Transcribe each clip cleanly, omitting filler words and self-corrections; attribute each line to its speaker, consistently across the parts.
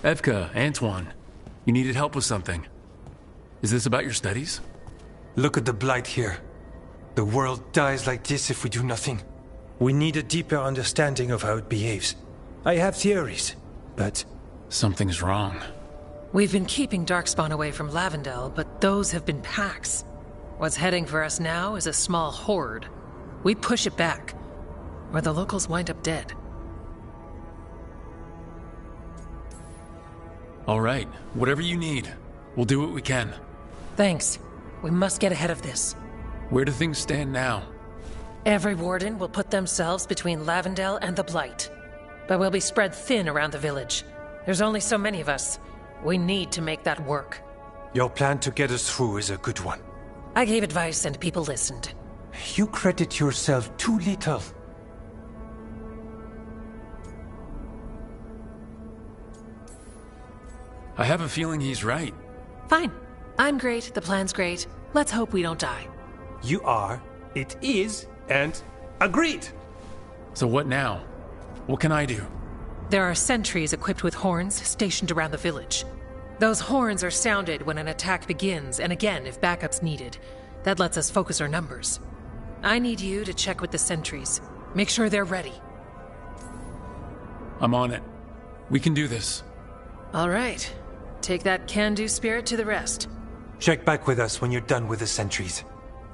Speaker 1: Evka, Antoine, you needed help with something. Is this about your studies?
Speaker 2: Look at the blight here. The world dies like this if we do nothing. We need a deeper understanding of how it behaves. I have theories, but...
Speaker 1: Something's wrong.
Speaker 3: We've been keeping Darkspawn away from Lavendel, but those have been packs. What's heading for us now is a small horde. We push it back, or the locals wind up dead.
Speaker 1: All right, whatever you need. We'll do what we can.
Speaker 3: Thanks. We must get ahead of this.
Speaker 1: Where do things stand now?
Speaker 3: Every warden will put themselves between Lavendel and the Blight. But we'll be spread thin around the village. There's only so many of us. We need to make that work.
Speaker 2: Your plan to get us through is a good one.
Speaker 3: I gave advice and people listened.
Speaker 2: You credit yourself too little.
Speaker 1: I have a feeling he's right.
Speaker 3: Fine. I'm great, the plan's great. Let's hope we don't die.
Speaker 2: You are, it is, and agreed!
Speaker 1: So what now? What can I do?
Speaker 3: There are sentries equipped with horns stationed around the village. Those horns are sounded when an attack begins, and again if backup's needed. That lets us focus our numbers. I need you to check with the sentries. Make sure they're ready.
Speaker 1: I'm on it. We can do this.
Speaker 3: All right. Take that can-do spirit to the rest.
Speaker 2: Check back with us when you're done with the sentries.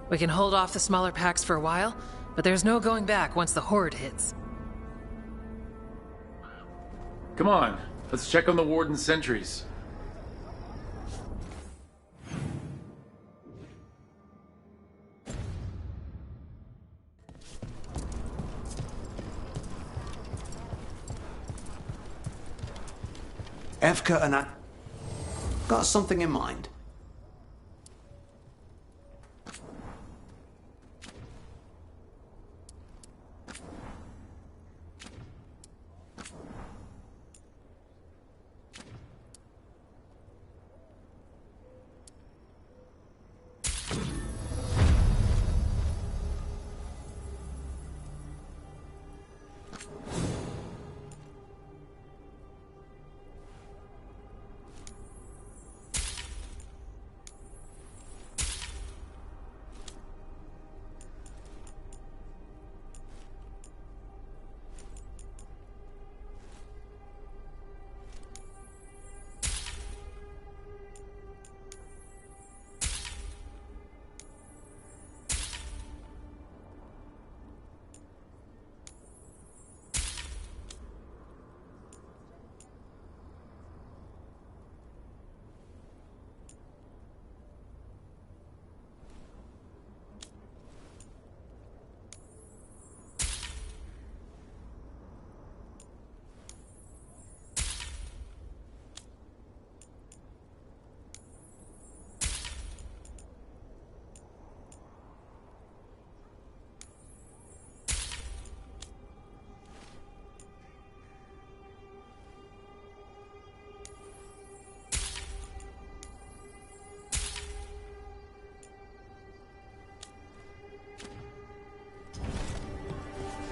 Speaker 3: We can hold off the smaller packs for a while, but there's no going back once the horde hits.
Speaker 1: Come on, let's check on the warden's sentries.
Speaker 4: Evka and I... got something in mind.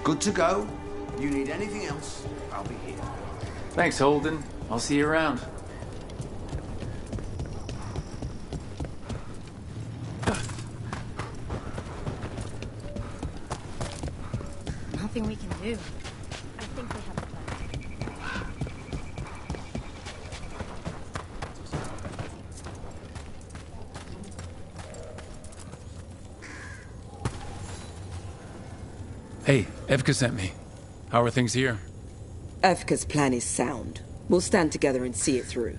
Speaker 4: Good to go. You need anything else, I'll be here.
Speaker 1: Thanks, Holden. I'll see you around.
Speaker 5: Nothing we can do. I think they have a plan.
Speaker 1: Hey, Evka sent me. How are things here?
Speaker 6: Evka's plan is sound. We'll stand together and see it through.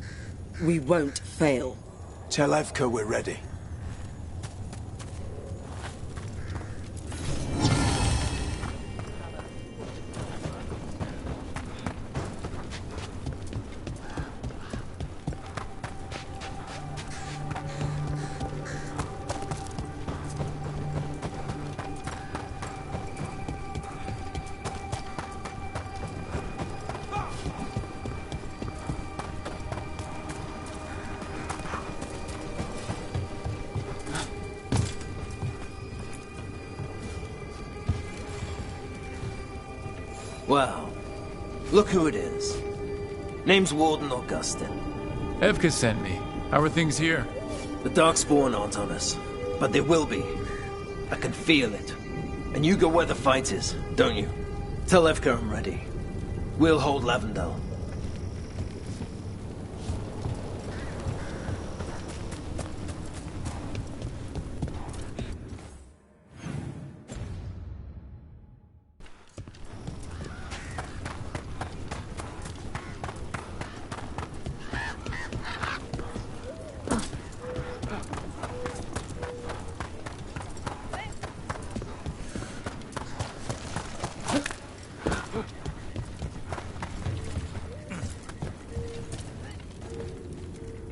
Speaker 6: We won't fail.
Speaker 4: Tell Evka we're ready. Well, look who it is.
Speaker 7: Name's Warden Augustin.
Speaker 1: Evka sent me. How are things here?
Speaker 7: The Darkspawn aren't on us, but they will be. I can feel it. And you go where the fight is, don't you? Tell Evka I'm ready. We'll hold Lavendel.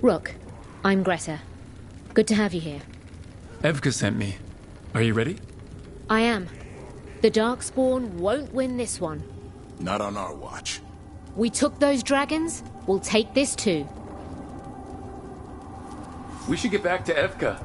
Speaker 8: Rook, I'm Greta. Good to have you here.
Speaker 1: Evka sent me. Are you ready?
Speaker 8: I am. The Darkspawn won't win this one.
Speaker 9: Not on our watch.
Speaker 8: We took those dragons, we'll take this too.
Speaker 1: We should get back to Evka.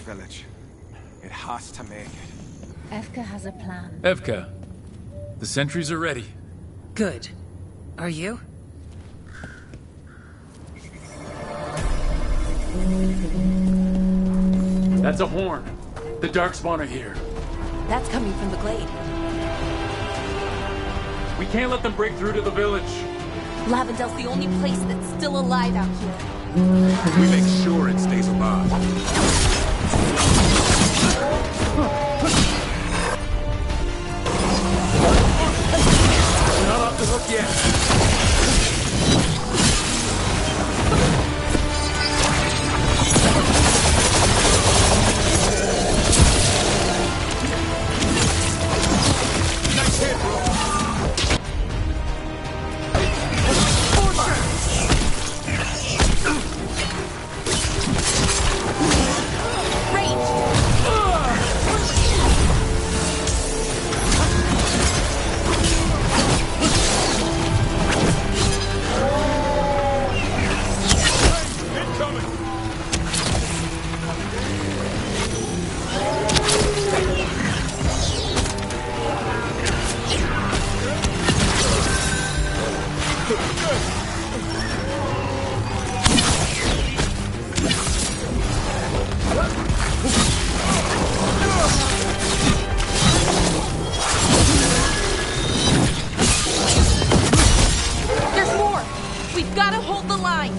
Speaker 10: Village. It has to make it.
Speaker 5: Evka has a plan.
Speaker 1: Evka, the sentries are ready.
Speaker 3: Good. Are you?
Speaker 1: That's a horn. The Darkspawn are here.
Speaker 5: That's coming from the glade.
Speaker 1: We can't let them break through to the village.
Speaker 5: Lavendel's the only place that's still alive out here.
Speaker 9: We make sure it stays alive.
Speaker 1: Not off the hook yet.
Speaker 9: Nice hit, bro.
Speaker 5: There's more! We've got to hold the line!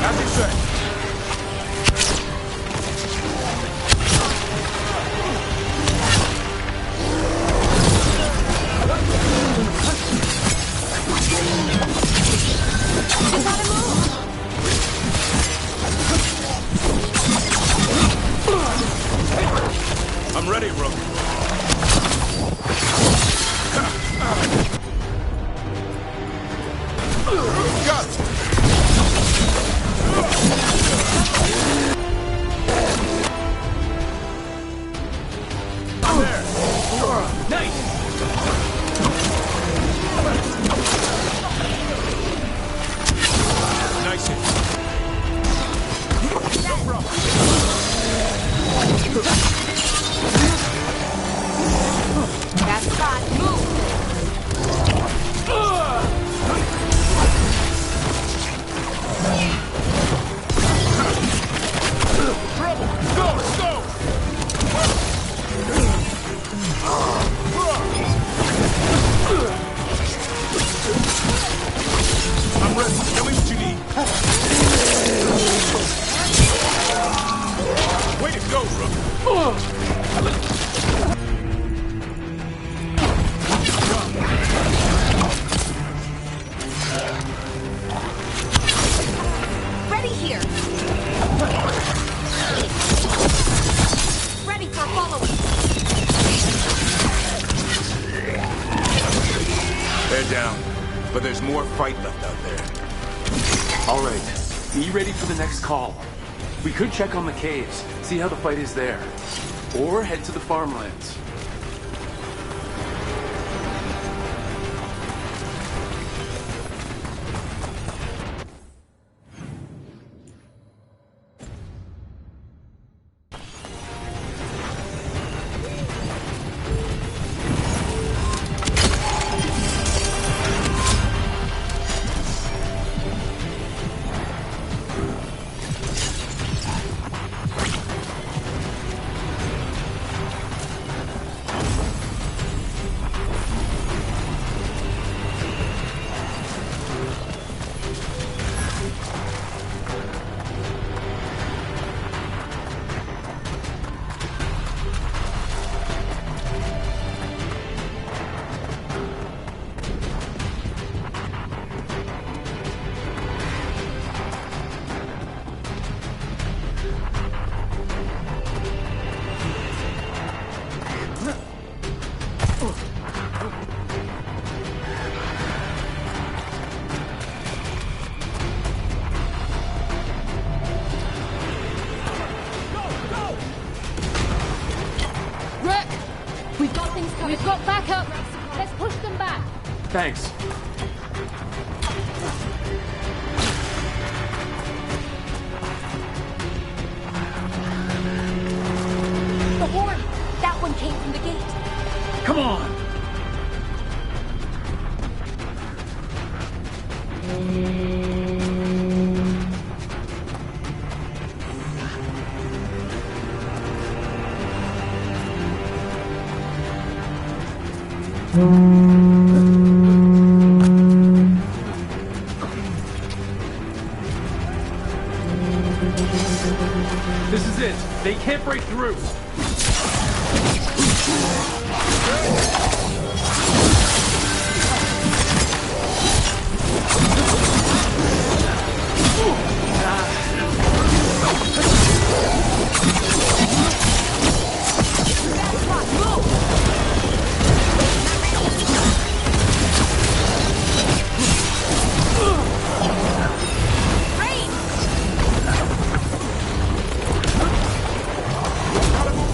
Speaker 9: As you say. I'm ready, Rook. Got it. I'm there. Nice. Nice hit. No problem.
Speaker 5: That's the spot. Move!
Speaker 9: Go, let's go. I'm ready. Tell me what you need. Way to go, Rook.
Speaker 5: Ready here! Ready for follow-up!
Speaker 9: but there's more fight left out there.
Speaker 1: All right, be ready for the next call. We could check on the caves, see how the fight is there. Or head to the farmlands.
Speaker 8: We've got backup. Let's push them back.
Speaker 1: Thanks.
Speaker 5: The horn! That one came from the gate.
Speaker 1: Come on! This is it. They can't break through.
Speaker 9: Gotta move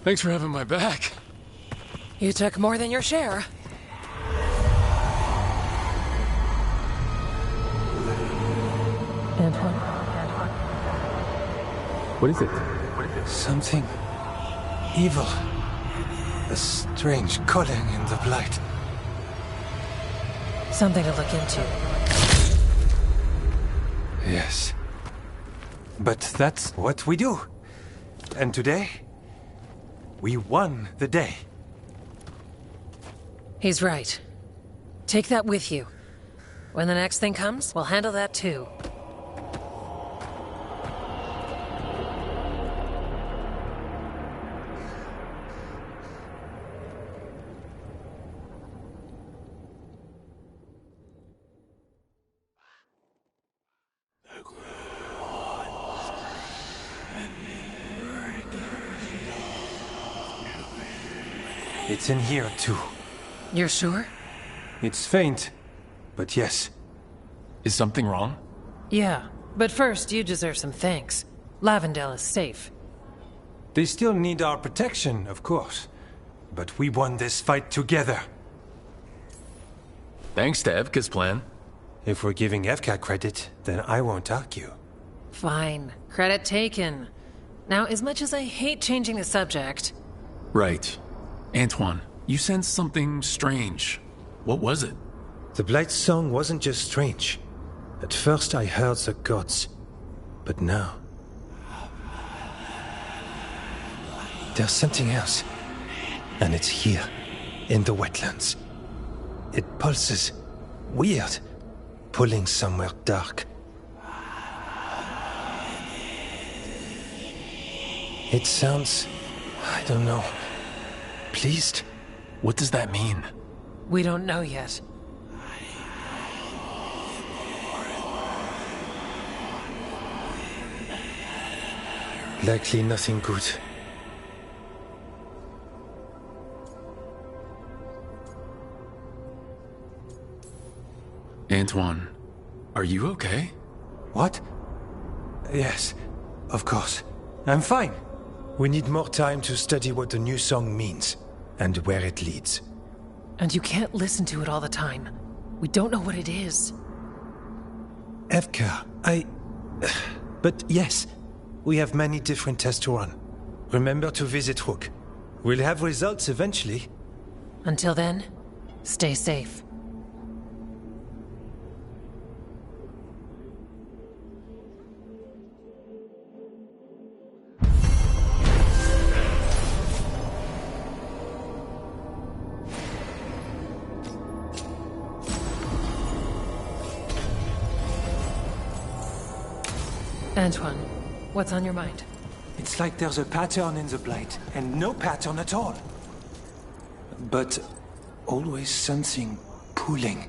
Speaker 1: Thanks for having my back.
Speaker 3: You took more than your share. Antoine?
Speaker 1: What is it?
Speaker 2: Something evil. A strange calling in the blight.
Speaker 3: Something to look into.
Speaker 2: Yes. But that's what we do. And today, we won the day.
Speaker 3: He's right. Take that with you. When the next thing comes, we'll handle that too.
Speaker 2: It's in here, too.
Speaker 3: You're sure?
Speaker 2: It's faint, but yes.
Speaker 1: Is something wrong?
Speaker 3: Yeah, but first you deserve some thanks. Lavendale is safe.
Speaker 2: They still need our protection, of course. But we won this fight together.
Speaker 1: Thanks to Evka's plan.
Speaker 2: If we're giving Evka credit, then I won't argue.
Speaker 3: Fine. Credit taken. Now, as much as I hate changing the subject...
Speaker 1: Right. Antoine, you sensed something strange. What was it?
Speaker 2: The Blight's song wasn't just strange. At first I heard the gods. But now... there's something else. And it's here, in the wetlands. It pulses. Weird. Pulling somewhere dark. It sounds... I don't know... pleased?
Speaker 1: What does that mean?
Speaker 3: We don't know yet.
Speaker 2: Likely nothing good.
Speaker 1: Antoine, are you okay?
Speaker 2: What? Yes, of course. I'm fine. We need more time to study what the new song means, and where it leads.
Speaker 3: And you can't listen to it all the time. We don't know what it is.
Speaker 2: Evka, But yes, we have many different tests to run. Remember to visit Rook. We'll have results eventually.
Speaker 3: Until then, stay safe. Antoine, what's on your mind?
Speaker 2: It's like there's a pattern in the blight, and no pattern at all. But always something pulling.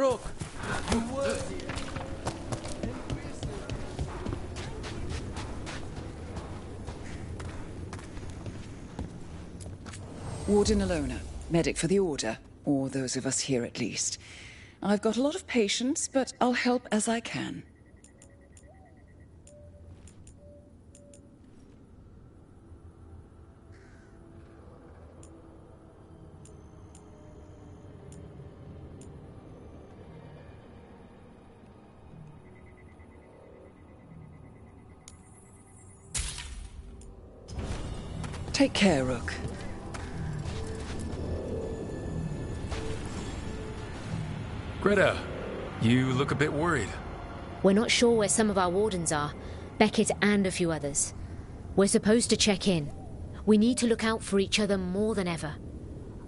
Speaker 11: Rook, you were here.
Speaker 12: Warden Alona, medic for the Order, or those of us here at least. I've got a lot of patience, but I'll help as I can. Take care, Rook.
Speaker 2: Greta, you look a bit worried.
Speaker 8: We're not sure where some of our wardens are. Beckett and a few others. We're supposed to check in. We need to look out for each other more than ever.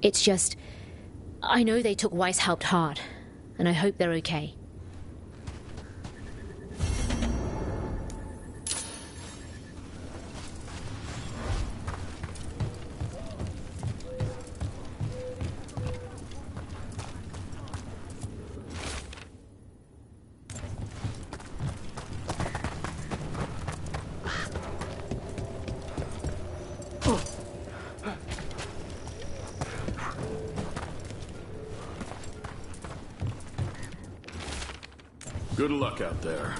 Speaker 8: It's just... I know they took Weishaupt hard, and I hope they're okay.
Speaker 13: Good luck out there.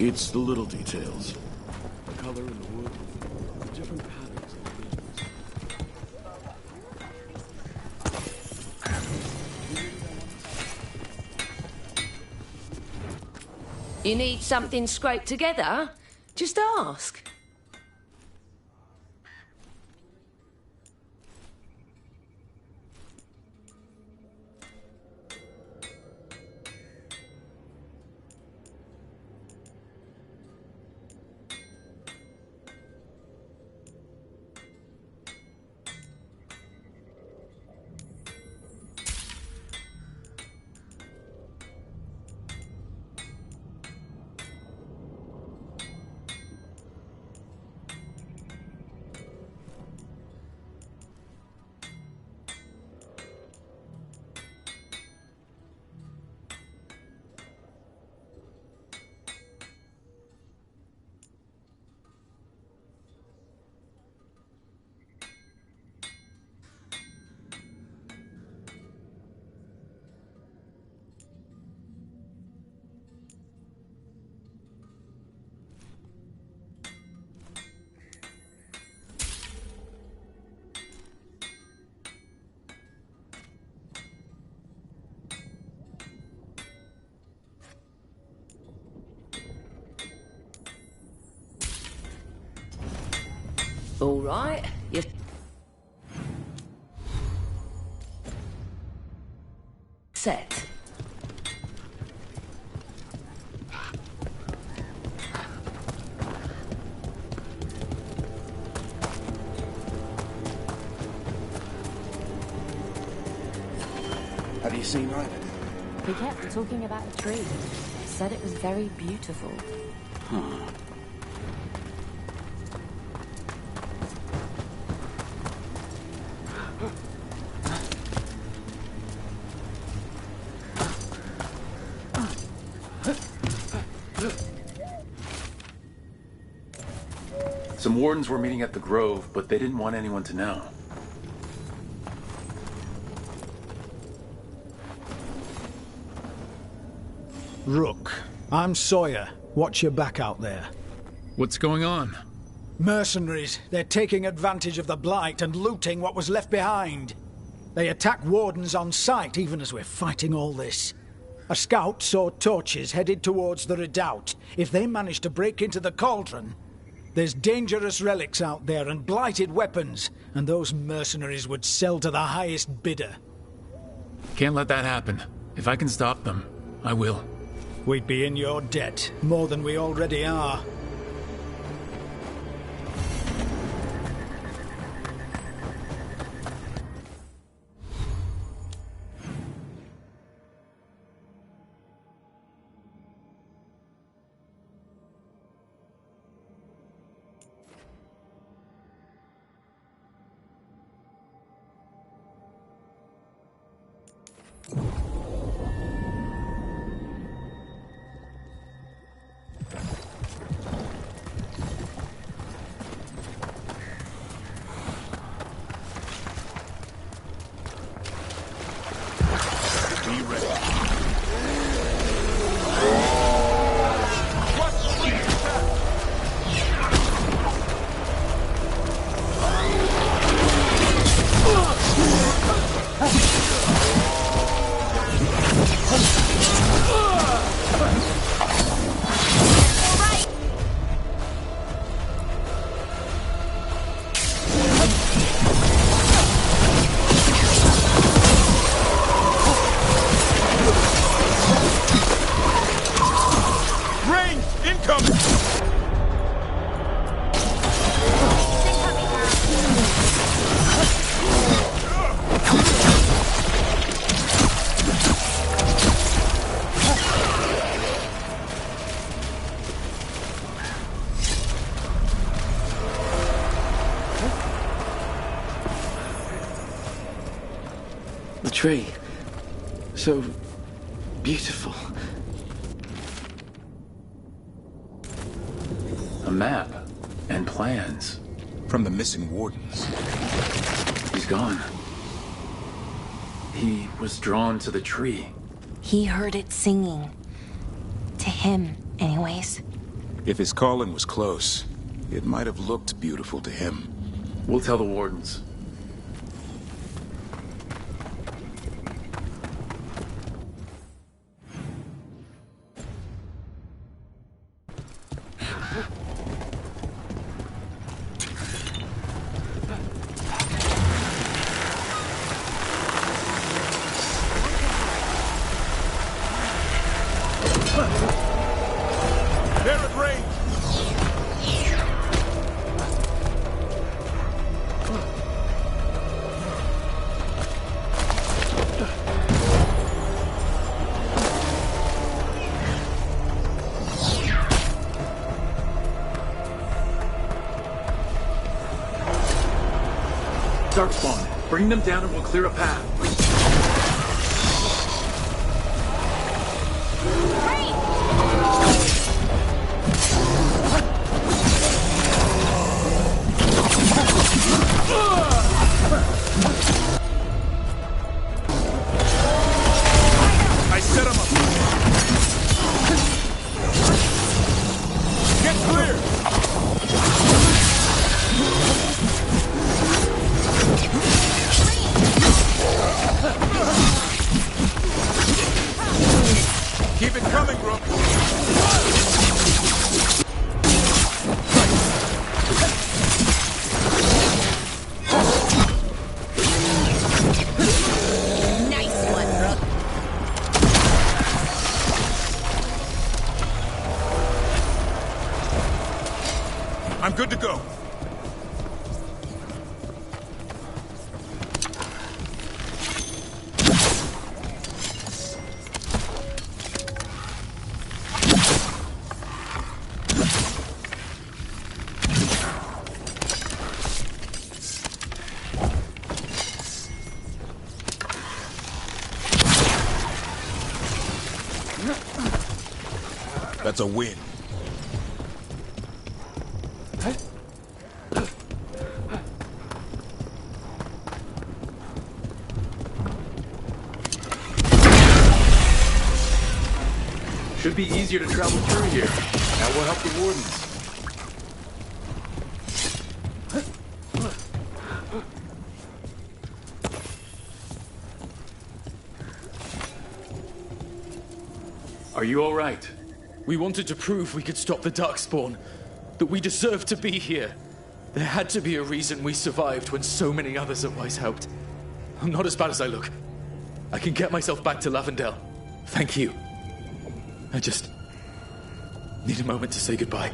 Speaker 13: It's the little details. The color in the wood, the different patterns of the business.
Speaker 14: You need something scraped together? Just ask. All right, you're set.
Speaker 4: Have you seen Ryder?
Speaker 5: He kept talking about a tree. Said it was very beautiful.
Speaker 13: Huh.
Speaker 1: Some wardens were meeting at the Grove, but they didn't want anyone to know.
Speaker 11: Rook, I'm Sawyer. Watch your back out there.
Speaker 15: What's going on?
Speaker 16: Mercenaries. They're taking advantage of the Blight and looting what was left behind. They attack wardens on sight, even as we're fighting all this. A scout saw torches headed towards the redoubt. If they manage to break into the cauldron, there's dangerous relics out there and blighted weapons, and those mercenaries would sell to the highest bidder.
Speaker 15: Can't let that happen. If I can stop them, I will.
Speaker 16: We'd be in your debt, more than we already are.
Speaker 1: The tree. So beautiful. A map and plans.
Speaker 9: From the missing wardens.
Speaker 1: He's gone. He was drawn to the tree.
Speaker 17: He heard it singing. To him, anyways.
Speaker 9: If his calling was close, it might have looked beautiful to him.
Speaker 1: We'll tell the wardens. Darkspawn, bring them down and we'll clear a path.
Speaker 9: I set him up. Get clear. Keep it coming, Brooke.
Speaker 17: Nice one, Brooke.
Speaker 9: I'm good to go. That's a win.
Speaker 1: Should be easier to travel through here. That will help the wardens. Are you all right?
Speaker 18: We wanted to prove we could stop the Darkspawn, that we deserved to be here. There had to be a reason we survived when so many others at Weiss helped. I'm not as bad as I look. I can get myself back to Lavendale. Thank you. I just need a moment to say goodbye.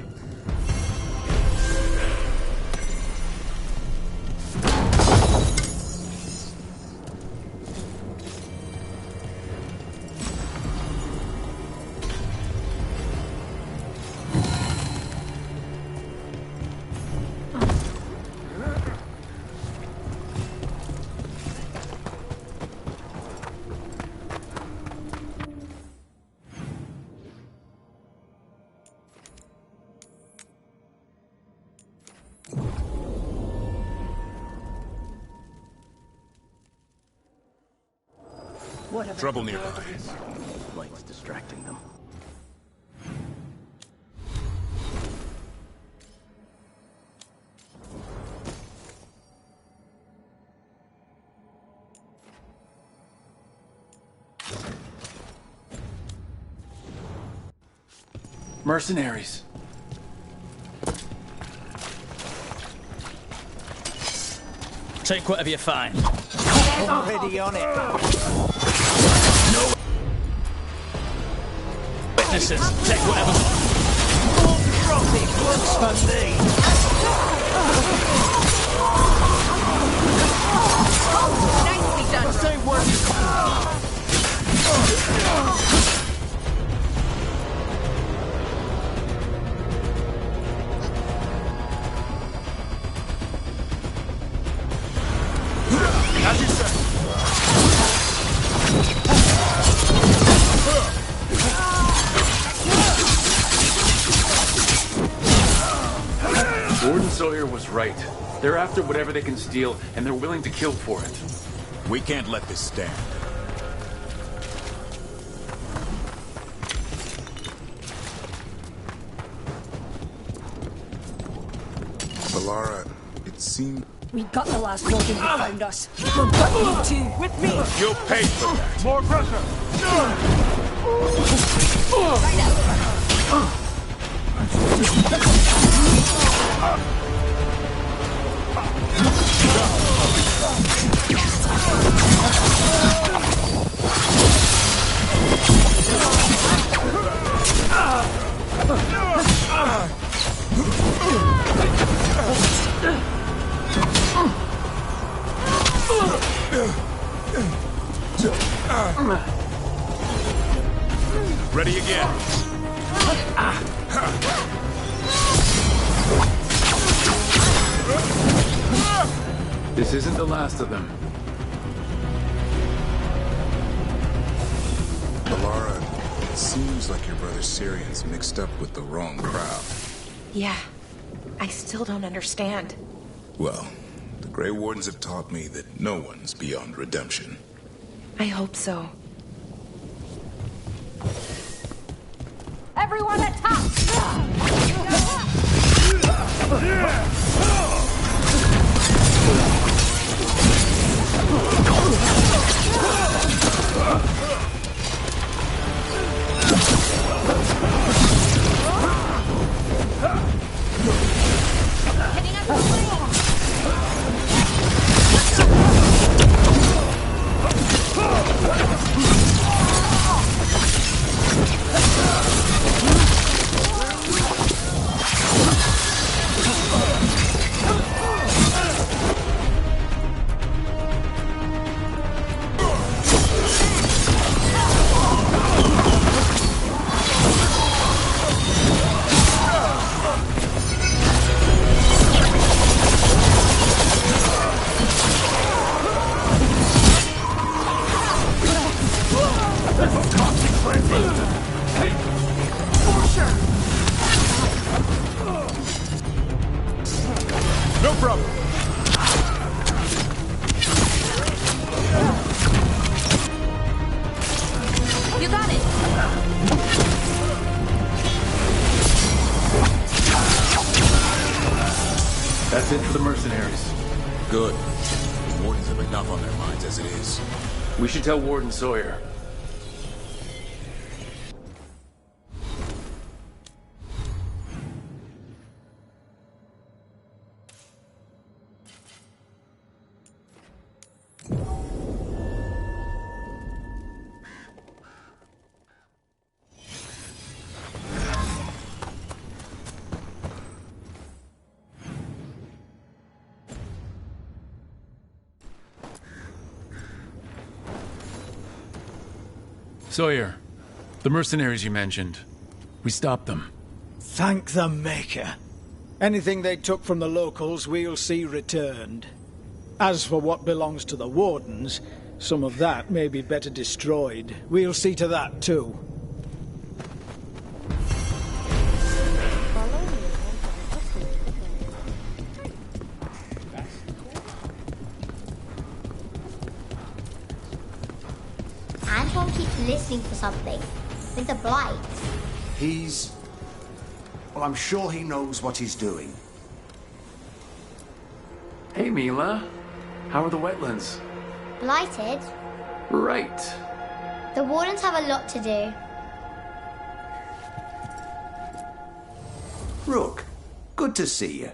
Speaker 9: Trouble nearby.
Speaker 7: Light's distracting them.
Speaker 1: Mercenaries.
Speaker 19: Take whatever you find.
Speaker 16: Already on it.
Speaker 19: No witnesses. Take whatever.
Speaker 16: More profit works for me.
Speaker 14: Nicely done.
Speaker 16: Say what?
Speaker 19: As you say.
Speaker 1: Warden Sawyer was right. They're after whatever they can steal, and they're willing to kill for it.
Speaker 9: We can't let this stand. Valara, it seemed...
Speaker 20: We got the last warden who found us. We've got you too. With me.
Speaker 9: You'll pay for that.
Speaker 11: More pressure!
Speaker 9: Ready again.
Speaker 1: This isn't the last of them.
Speaker 9: Valara, it seems like your brother Syrian's mixed up with the wrong crowd.
Speaker 17: Yeah. I still don't understand.
Speaker 9: Well, the Grey Wardens have taught me that no one's beyond redemption.
Speaker 17: I hope so.
Speaker 20: Everyone attack!
Speaker 9: The Wardens have enough on their minds as it is.
Speaker 1: We should tell Warden Sawyer.
Speaker 15: Sawyer, the mercenaries you mentioned, we stopped them.
Speaker 16: Thank the Maker. Anything they took from the locals, we'll see returned. As for what belongs to the Wardens, some of that may be better destroyed. We'll see to that, too.
Speaker 21: Anton keeps listening for something. With the Blight.
Speaker 4: Well, I'm sure he knows what he's doing.
Speaker 1: Hey, Mila. How are the wetlands?
Speaker 21: Blighted?
Speaker 1: Right.
Speaker 21: The Wardens have a lot to do.
Speaker 4: Rook, good to see you.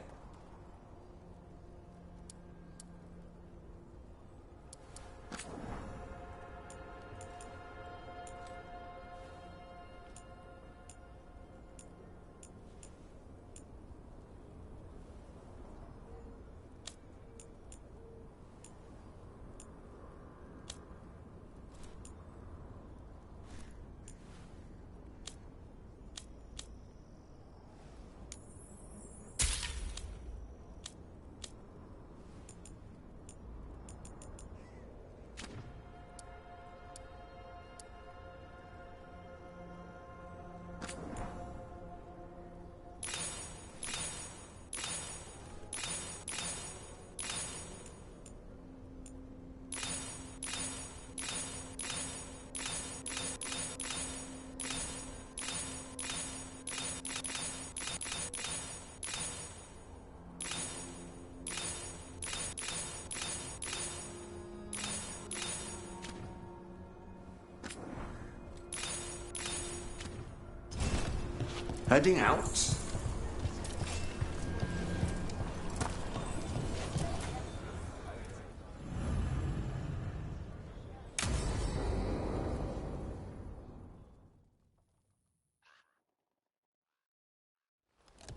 Speaker 4: Heading out.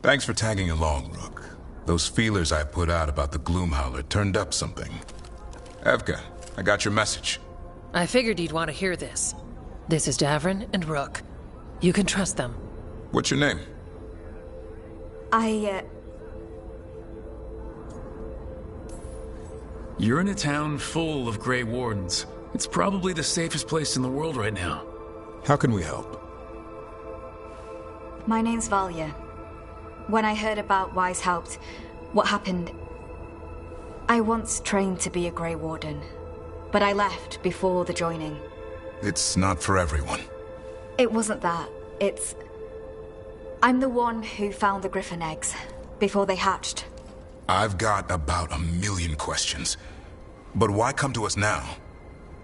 Speaker 9: Thanks for tagging along, Rook. Those feelers I put out about the Gloomhowler turned up something. Evka, I got your message.
Speaker 3: I figured you'd want to hear this. This is Davrin and Rook. You can trust them.
Speaker 9: What's your name?
Speaker 15: You're in a town full of Grey Wardens. It's probably the safest place in the world right now.
Speaker 9: How can we help?
Speaker 22: My name's Valya. When I heard about Wise Helped, what happened... I once trained to be a Grey Warden, but I left before the joining.
Speaker 9: It's not for everyone.
Speaker 22: It wasn't that. It's... I'm the one who found the Griffin eggs, before they hatched.
Speaker 9: I've got about 1,000,000 questions. But why come to us now?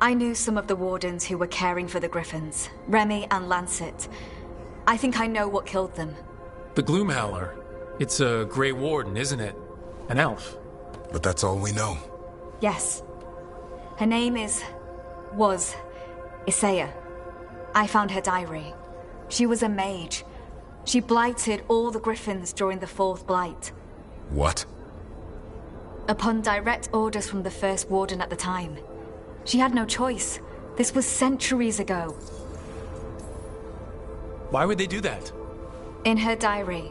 Speaker 22: I knew some of the Wardens who were caring for the Griffins, Remy and Lancet. I think I know what killed them.
Speaker 15: The Gloomhowler. It's a Grey Warden, isn't it? An elf.
Speaker 9: But that's all we know.
Speaker 22: Yes. Her name was Isaiah. I found her diary. She was a mage. She blighted all the Griffins during the Fourth Blight.
Speaker 9: What?
Speaker 22: Upon direct orders from the First Warden at the time. She had no choice. This was centuries ago.
Speaker 15: Why would they do that?
Speaker 22: In her diary,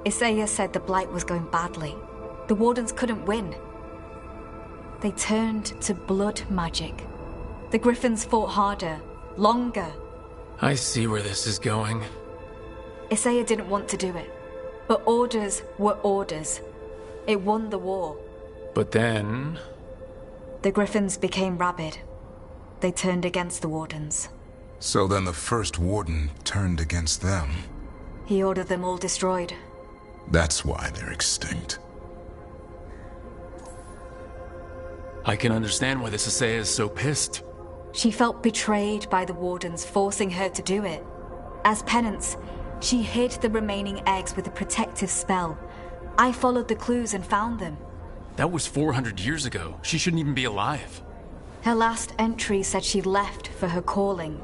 Speaker 22: Isaiah said the Blight was going badly. The Wardens couldn't win. They turned to blood magic. The Griffins fought harder, longer.
Speaker 15: I see where this is going.
Speaker 22: Isaiah didn't want to do it. But orders were orders. It won the war.
Speaker 15: But then...
Speaker 22: The Griffins became rabid. They turned against the Wardens.
Speaker 9: So then the First Warden turned against them.
Speaker 22: He ordered them all destroyed.
Speaker 9: That's why they're extinct.
Speaker 1: I can understand why the Sasea is so pissed.
Speaker 22: She felt betrayed by the Wardens, forcing her to do it. As penance, she hid the remaining eggs with a protective spell. I followed the clues and found them.
Speaker 1: That was 400 years ago. She shouldn't even be alive.
Speaker 22: Her last entry said she left for her calling.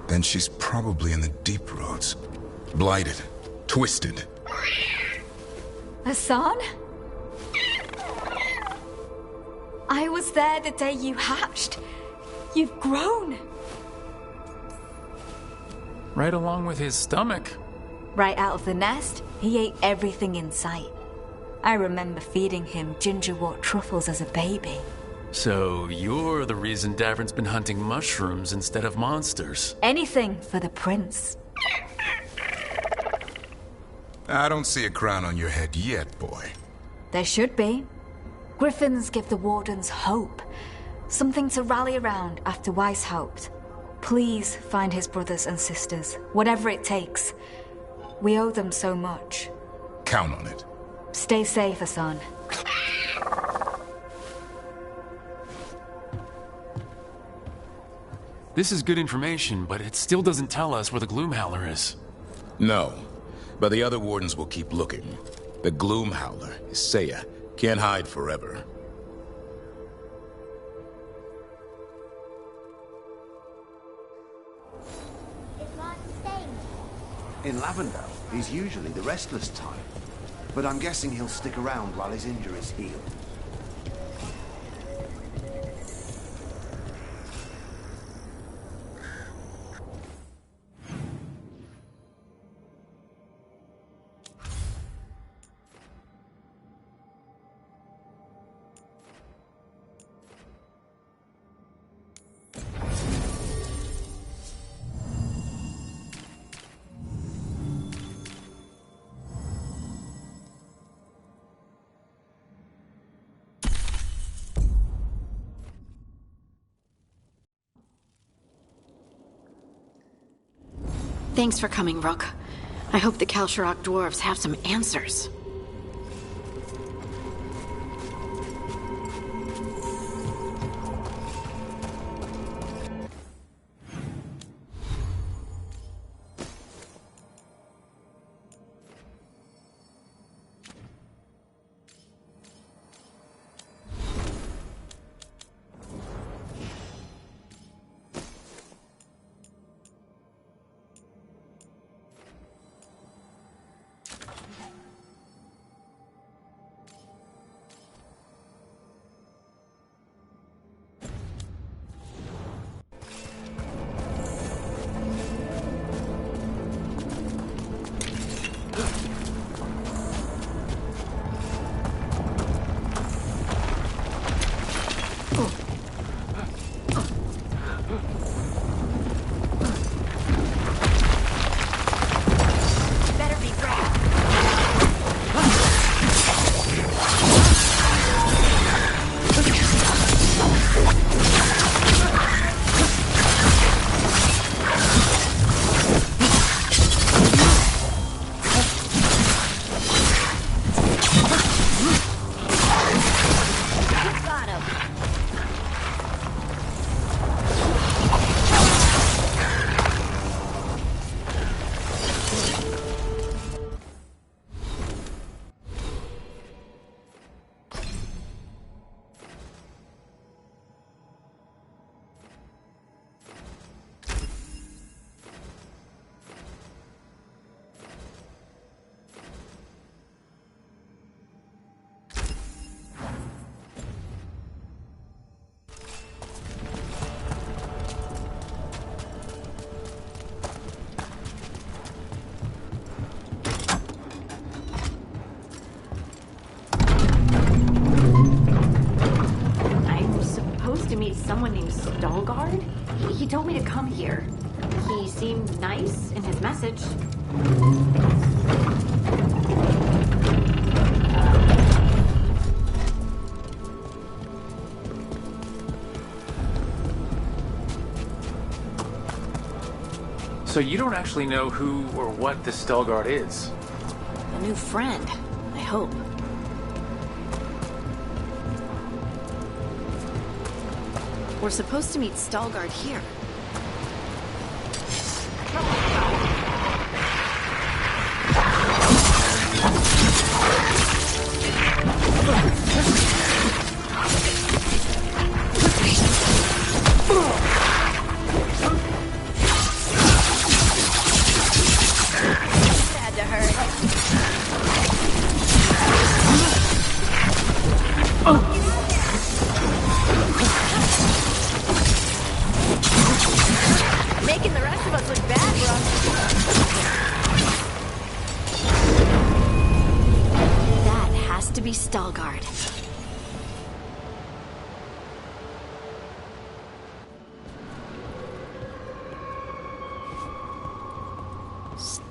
Speaker 9: Then she's probably in the deep roads. Blighted. Twisted.
Speaker 22: Hassan? I was there the day you hatched. You've grown.
Speaker 1: Right along with his stomach.
Speaker 22: Right out of the nest, he ate everything in sight. I remember feeding him gingerwort truffles as a baby.
Speaker 1: So you're the reason Davern's been hunting mushrooms instead of monsters.
Speaker 22: Anything for the prince.
Speaker 9: I don't see a crown on your head yet, boy.
Speaker 22: There should be. Griffins give the Wardens hope. Something to rally around after Weishaupt. Please find his brothers and sisters, whatever it takes. We owe them so much.
Speaker 9: Count on it.
Speaker 22: Stay safe, Hassan.
Speaker 1: This is good information, but it still doesn't tell us where the Gloomhowler is.
Speaker 9: No, but the other wardens will keep looking. The Gloomhowler is Seiya. Can't hide forever.
Speaker 4: In Lavender, he's usually the restless type. But I'm guessing he'll stick around while his injuries heal.
Speaker 6: Thanks for coming, Rook. I hope the Kalsharok dwarves have some answers.
Speaker 10: Someone named Veilguard? He told me to come here. He seemed nice in his message.
Speaker 1: So you don't actually know who or what this Veilguard is?
Speaker 10: A new friend, I hope.
Speaker 6: We're supposed to meet Veilguard here.
Speaker 5: Had to hurt. Making the rest of us look bad, bro.
Speaker 6: That has to be Veilguard.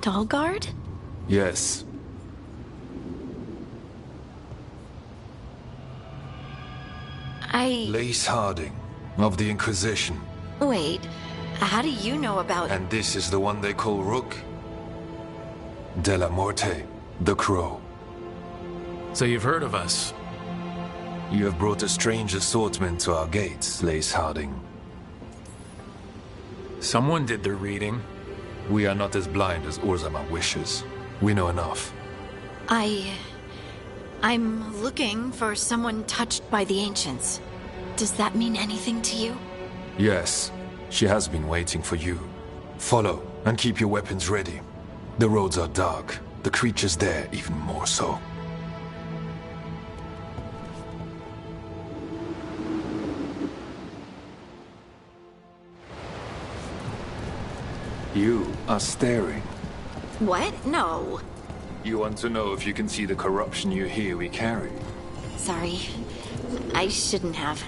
Speaker 6: Veilguard?
Speaker 2: Yes. Lace Harding, of the Inquisition.
Speaker 6: Wait, how do you know about...
Speaker 2: And this is the one they call Rook? De la Morte, the Crow.
Speaker 15: So you've heard of us?
Speaker 2: You have brought a strange assortment to our gates, Lace Harding.
Speaker 15: Someone did their reading.
Speaker 2: We are not as blind as Orzama wishes. We know enough.
Speaker 6: I'm looking for someone touched by the Ancients. Does that mean anything to you?
Speaker 2: Yes, she has been waiting for you. Follow, and keep your weapons ready. The roads are dark, the creatures there even more so. You are staring.
Speaker 6: What? No.
Speaker 2: You want to know if you can see the corruption you hear we carry?
Speaker 6: Sorry. I shouldn't have.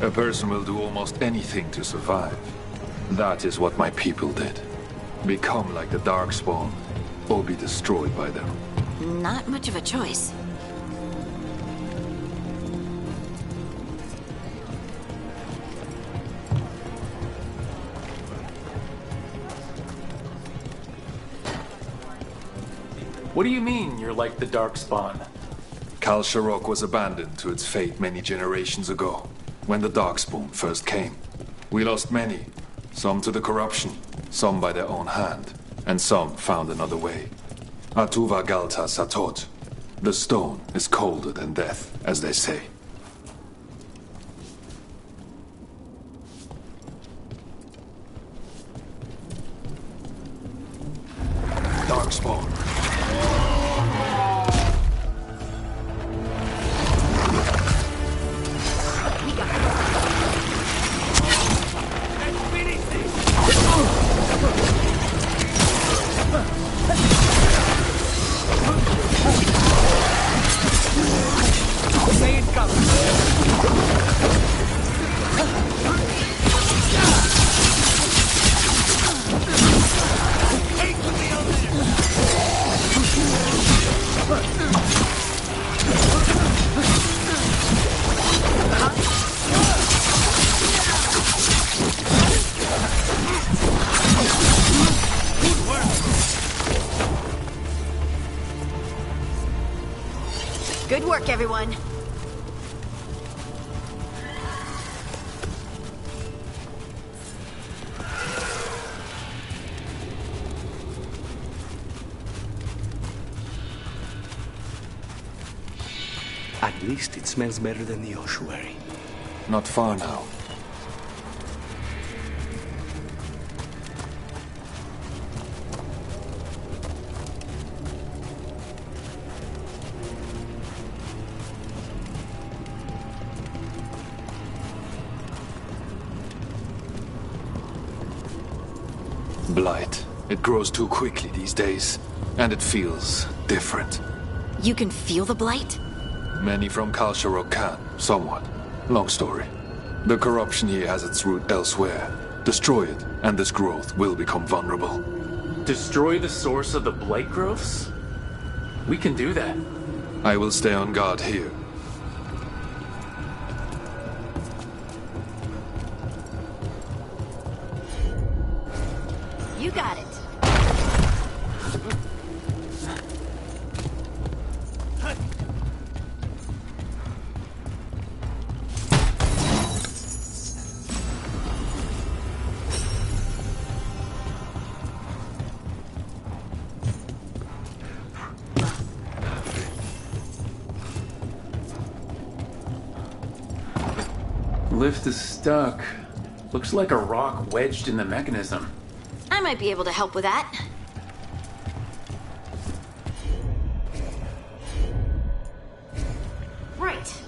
Speaker 2: A person will do almost anything to survive. That is what my people did. Become like the Darkspawn, or be destroyed by them.
Speaker 6: Not much of a choice.
Speaker 1: What do you mean, you're like the Darkspawn?
Speaker 2: Kal Sharok was abandoned to its fate many generations ago, when the Darkspawn first came. We lost many, some to the corruption, some by their own hand, and some found another way. Atuva Galta Satot. The stone is colder than death, as they say. Darkspawn.
Speaker 6: Good work, everyone.
Speaker 12: At least it smells better than the ossuary.
Speaker 2: Not far now. Blight. It grows too quickly these days, and it feels different.
Speaker 6: You can feel the blight?
Speaker 2: Many from Kal Sharok can, somewhat. Long story. The corruption here has its root elsewhere. Destroy it, and this growth will become vulnerable.
Speaker 1: Destroy the source of the blight growths? We can do that.
Speaker 2: I will stay on guard here.
Speaker 6: You got it.
Speaker 1: lift is stuck. Looks like a rock wedged in the mechanism.
Speaker 6: I might be able to help with that. Right.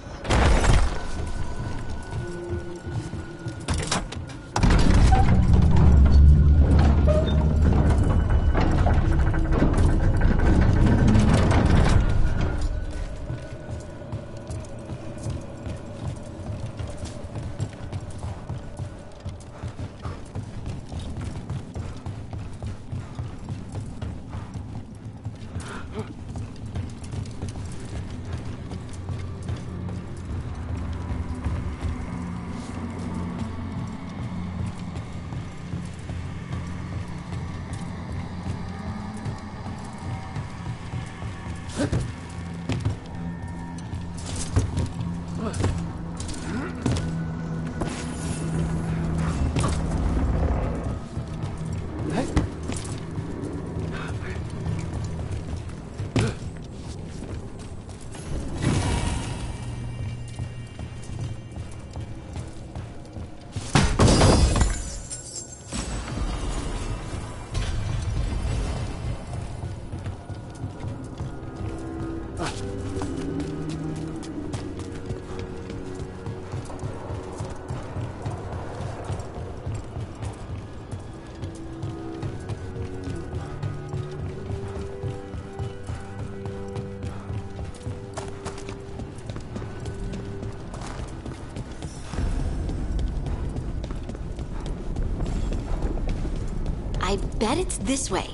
Speaker 6: I bet it's this way.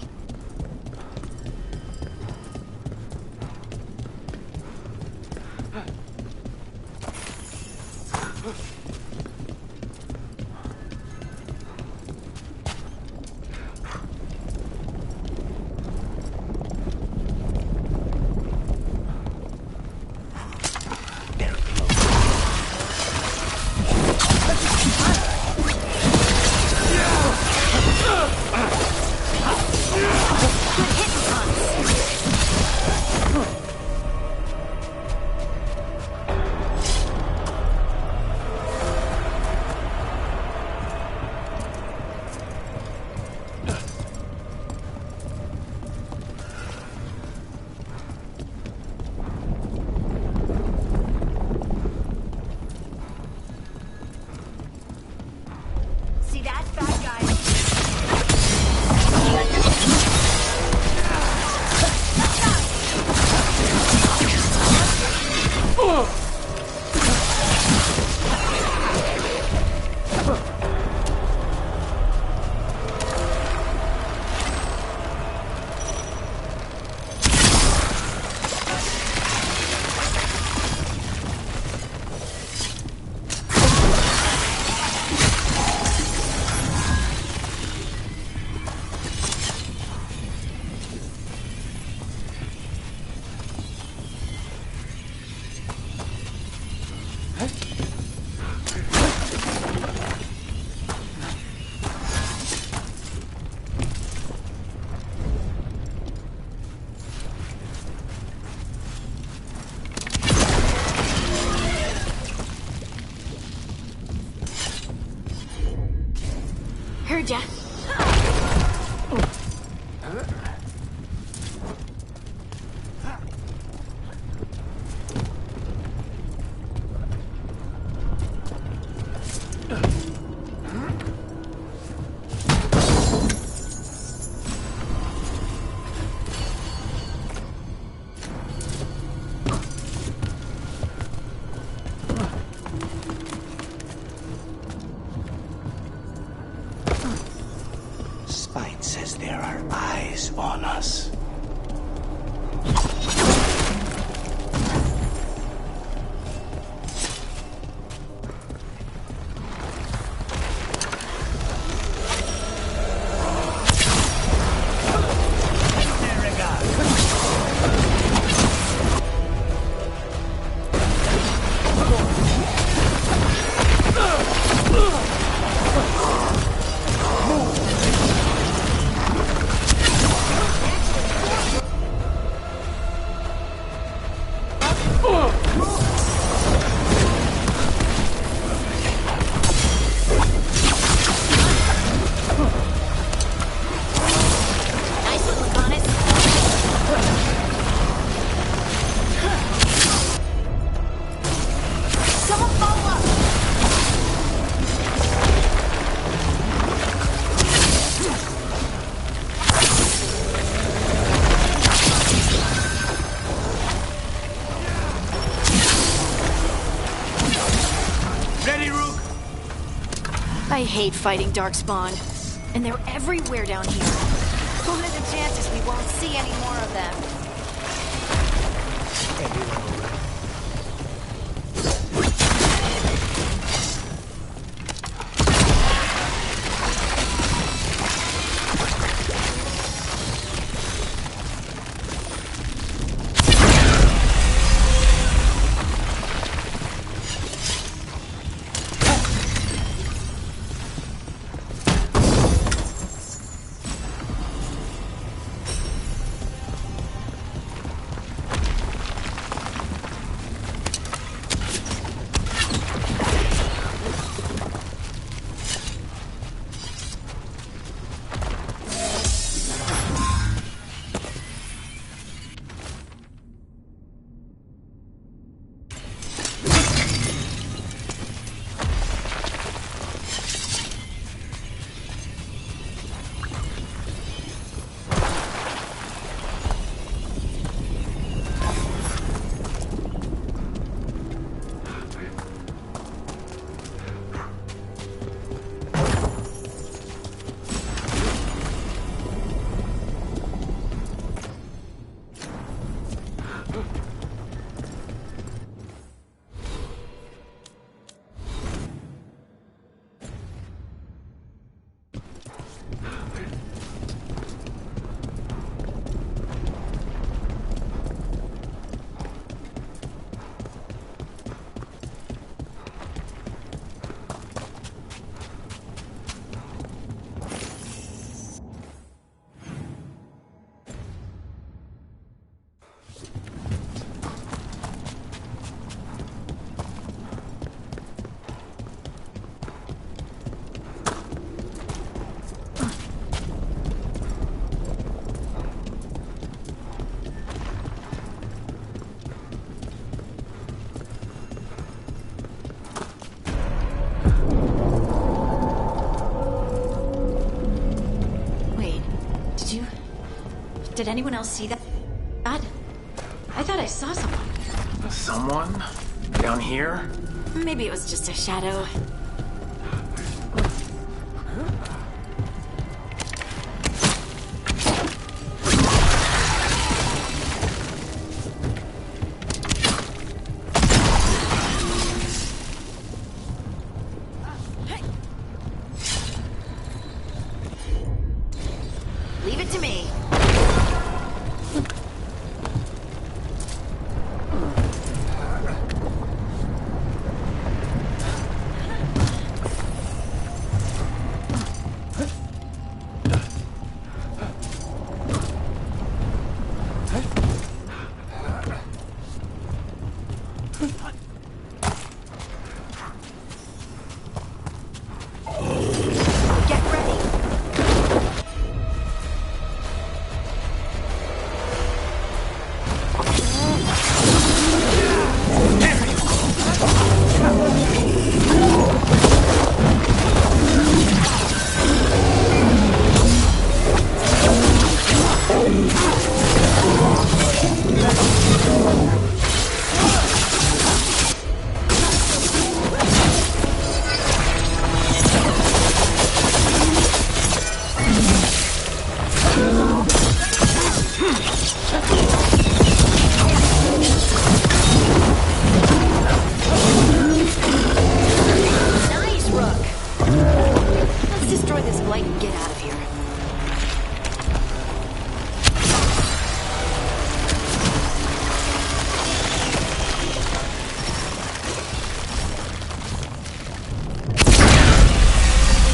Speaker 6: Heard ya.
Speaker 12: Spite says there are eyes on us.
Speaker 6: I hate fighting Darkspawn. And they're everywhere down here. What are the chances we won't see any more of them?
Speaker 10: Did anyone else see that? I thought I saw someone.
Speaker 1: Someone? Down here?
Speaker 10: Maybe it was just a shadow.
Speaker 6: Leave it to me.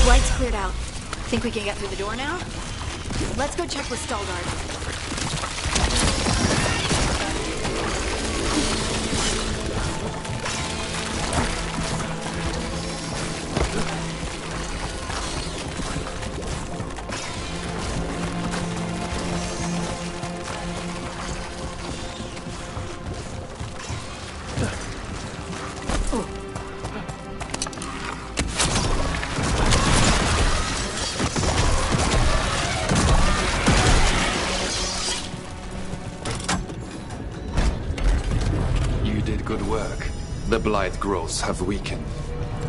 Speaker 6: Light's cleared out. Think we can get through the door now? Let's go check with Veilguard.
Speaker 2: Good work. The blight growths have weakened.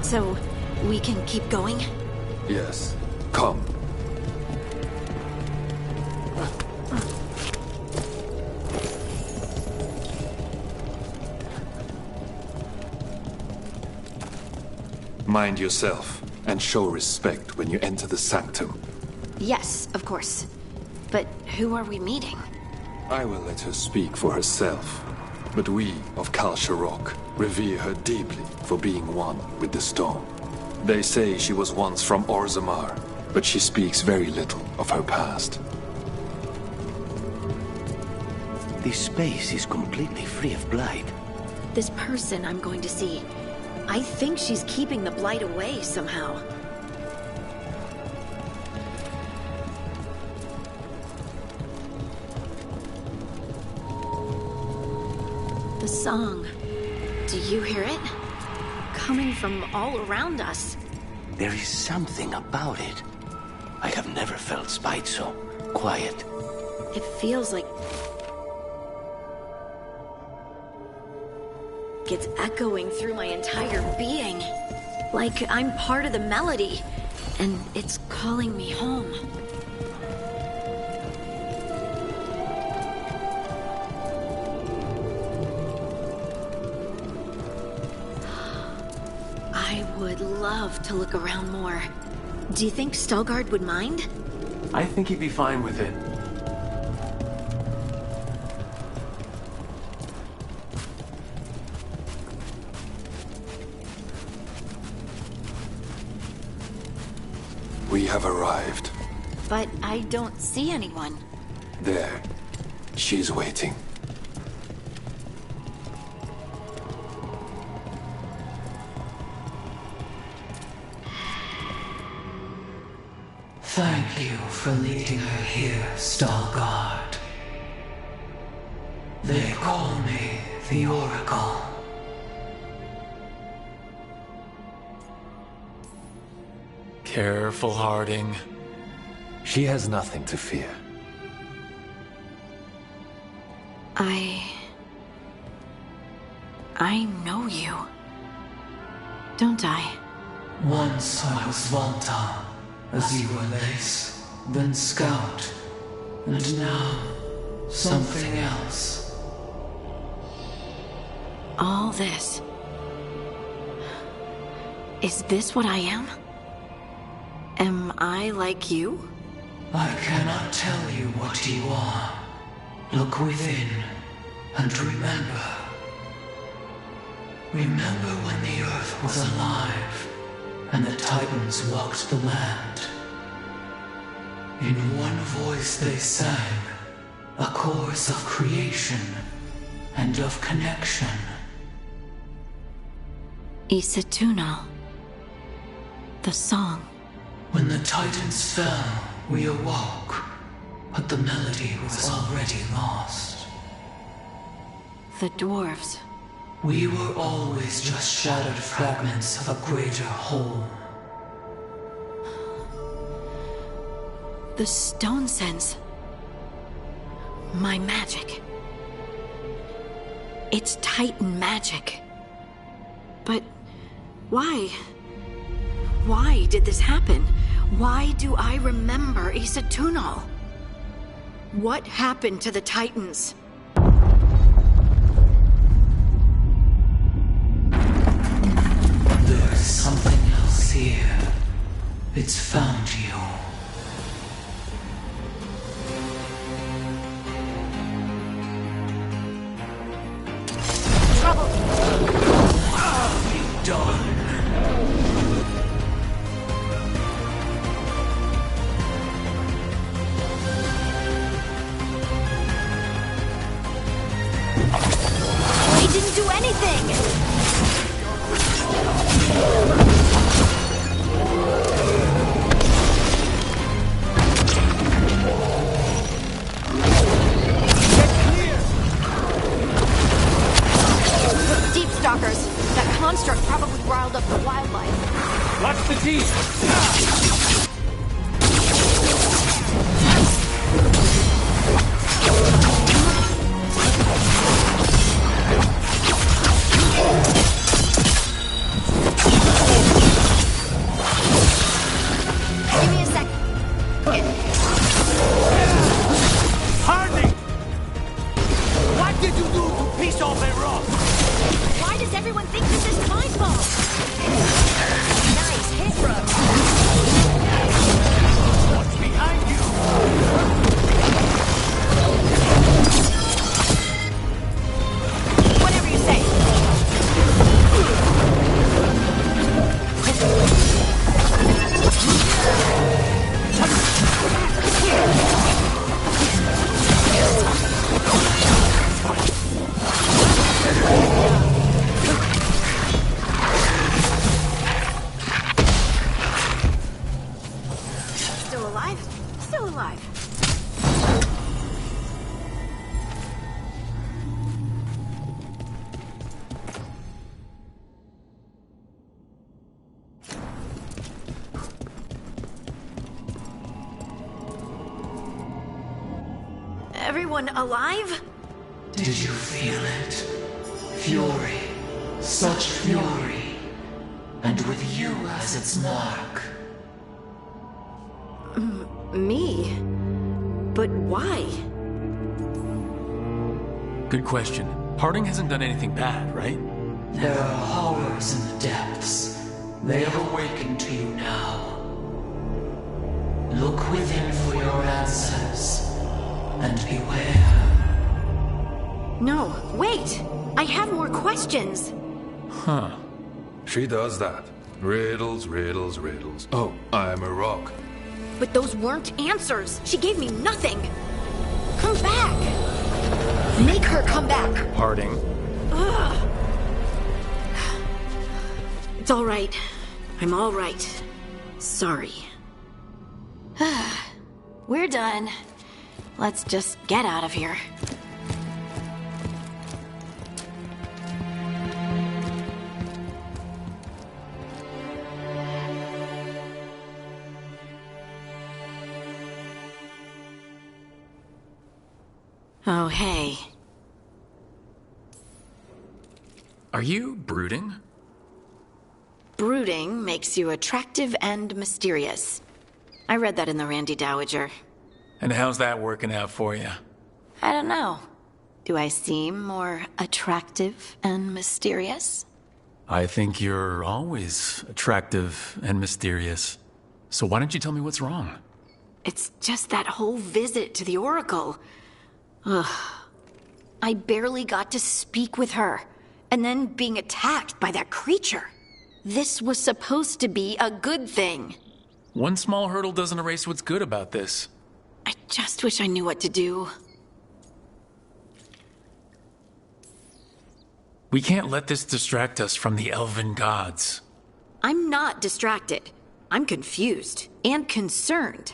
Speaker 6: So, We can keep going?
Speaker 2: Yes. Come. Mind yourself, and show respect when you enter the sanctum.
Speaker 6: Yes, of course. But who are we meeting?
Speaker 2: I will let her speak for herself. But we of Kal Sharok revere her deeply for being one with the storm. They say she was once from Orzammar, but she speaks very little of her past.
Speaker 12: This space is completely free of blight.
Speaker 6: This person I'm going to see. I think she's keeping the blight away somehow. The song. Do you hear it? Coming from all around us.
Speaker 12: There is something about it. I have never felt spite so quiet.
Speaker 6: It feels like it's echoing through my entire being. Like I'm part of the melody, and it's calling me home. I would love to look around more. Do you think Stelgard would mind?
Speaker 1: I think he'd be fine with it.
Speaker 2: We have arrived.
Speaker 6: But I don't see anyone.
Speaker 2: There. She's waiting.
Speaker 8: Thank you for leading her here, Stelgard. They call me the Oracle.
Speaker 15: Careful, Harding.
Speaker 2: She has nothing to fear.
Speaker 6: I know you. Don't I?
Speaker 8: Once I was Volta, as you were Lace, then Scout, and now something else.
Speaker 6: All this. Is this what I am? Am I like you?
Speaker 8: I cannot tell you what you are. Look within, and remember. Remember when the Earth was alive, and the Titans walked the land. In one voice they sang, a chorus of creation and of connection.
Speaker 6: Isatunal. The song.
Speaker 8: When the Titans fell, we awoke, but the melody was already lost.
Speaker 6: The dwarves.
Speaker 8: We were always just shattered fragments of a greater whole.
Speaker 6: The stone sense. My magic. It's Titan magic. But why? Why did this happen? Why do I remember Isatunal? What happened to the Titans?
Speaker 8: There's something else here. It's found you.
Speaker 6: Trouble!
Speaker 8: What have you done?
Speaker 6: He didn't do anything! Deep stalkers. That construct probably riled up the wildlife.
Speaker 1: Watch the deep!
Speaker 6: everyone think this is my fault? Nice hit, Brooke.
Speaker 19: What's behind you?
Speaker 6: Whatever you say. Still alive? Still alive. Everyone alive?
Speaker 8: Did you feel it? Fury. Such fury. And with you as its mark.
Speaker 6: Me? But why?
Speaker 15: Good question. Harding hasn't done anything bad, right?
Speaker 8: There are horrors in the depths. They have awakened to you now. Look within for your answers. And beware.
Speaker 6: No, wait! I have more questions.
Speaker 2: Huh. She does that. Riddles, riddles, riddles. Oh, I'm a rock.
Speaker 6: But those weren't answers. She gave me nothing. Come back. Make her come back.
Speaker 15: Harding.
Speaker 6: Ugh. It's all right. I'm all right. Sorry. We're done. Let's just get out of here. Oh, hey.
Speaker 15: Are you brooding?
Speaker 6: Brooding makes you attractive and mysterious. I read that in the Randy Dowager.
Speaker 15: And how's that working out for you?
Speaker 6: I don't know. Do I seem more attractive and mysterious?
Speaker 15: I think you're always attractive and mysterious. So why don't you tell me what's wrong?
Speaker 6: It's just that whole visit to the Oracle. Ugh. I barely got to speak with her, and then being attacked by that creature. This was supposed to be a good thing.
Speaker 15: One small hurdle doesn't erase what's good about this.
Speaker 6: I just wish I knew what to do.
Speaker 15: We can't let this distract us from the elven gods.
Speaker 6: I'm not distracted. I'm confused and concerned.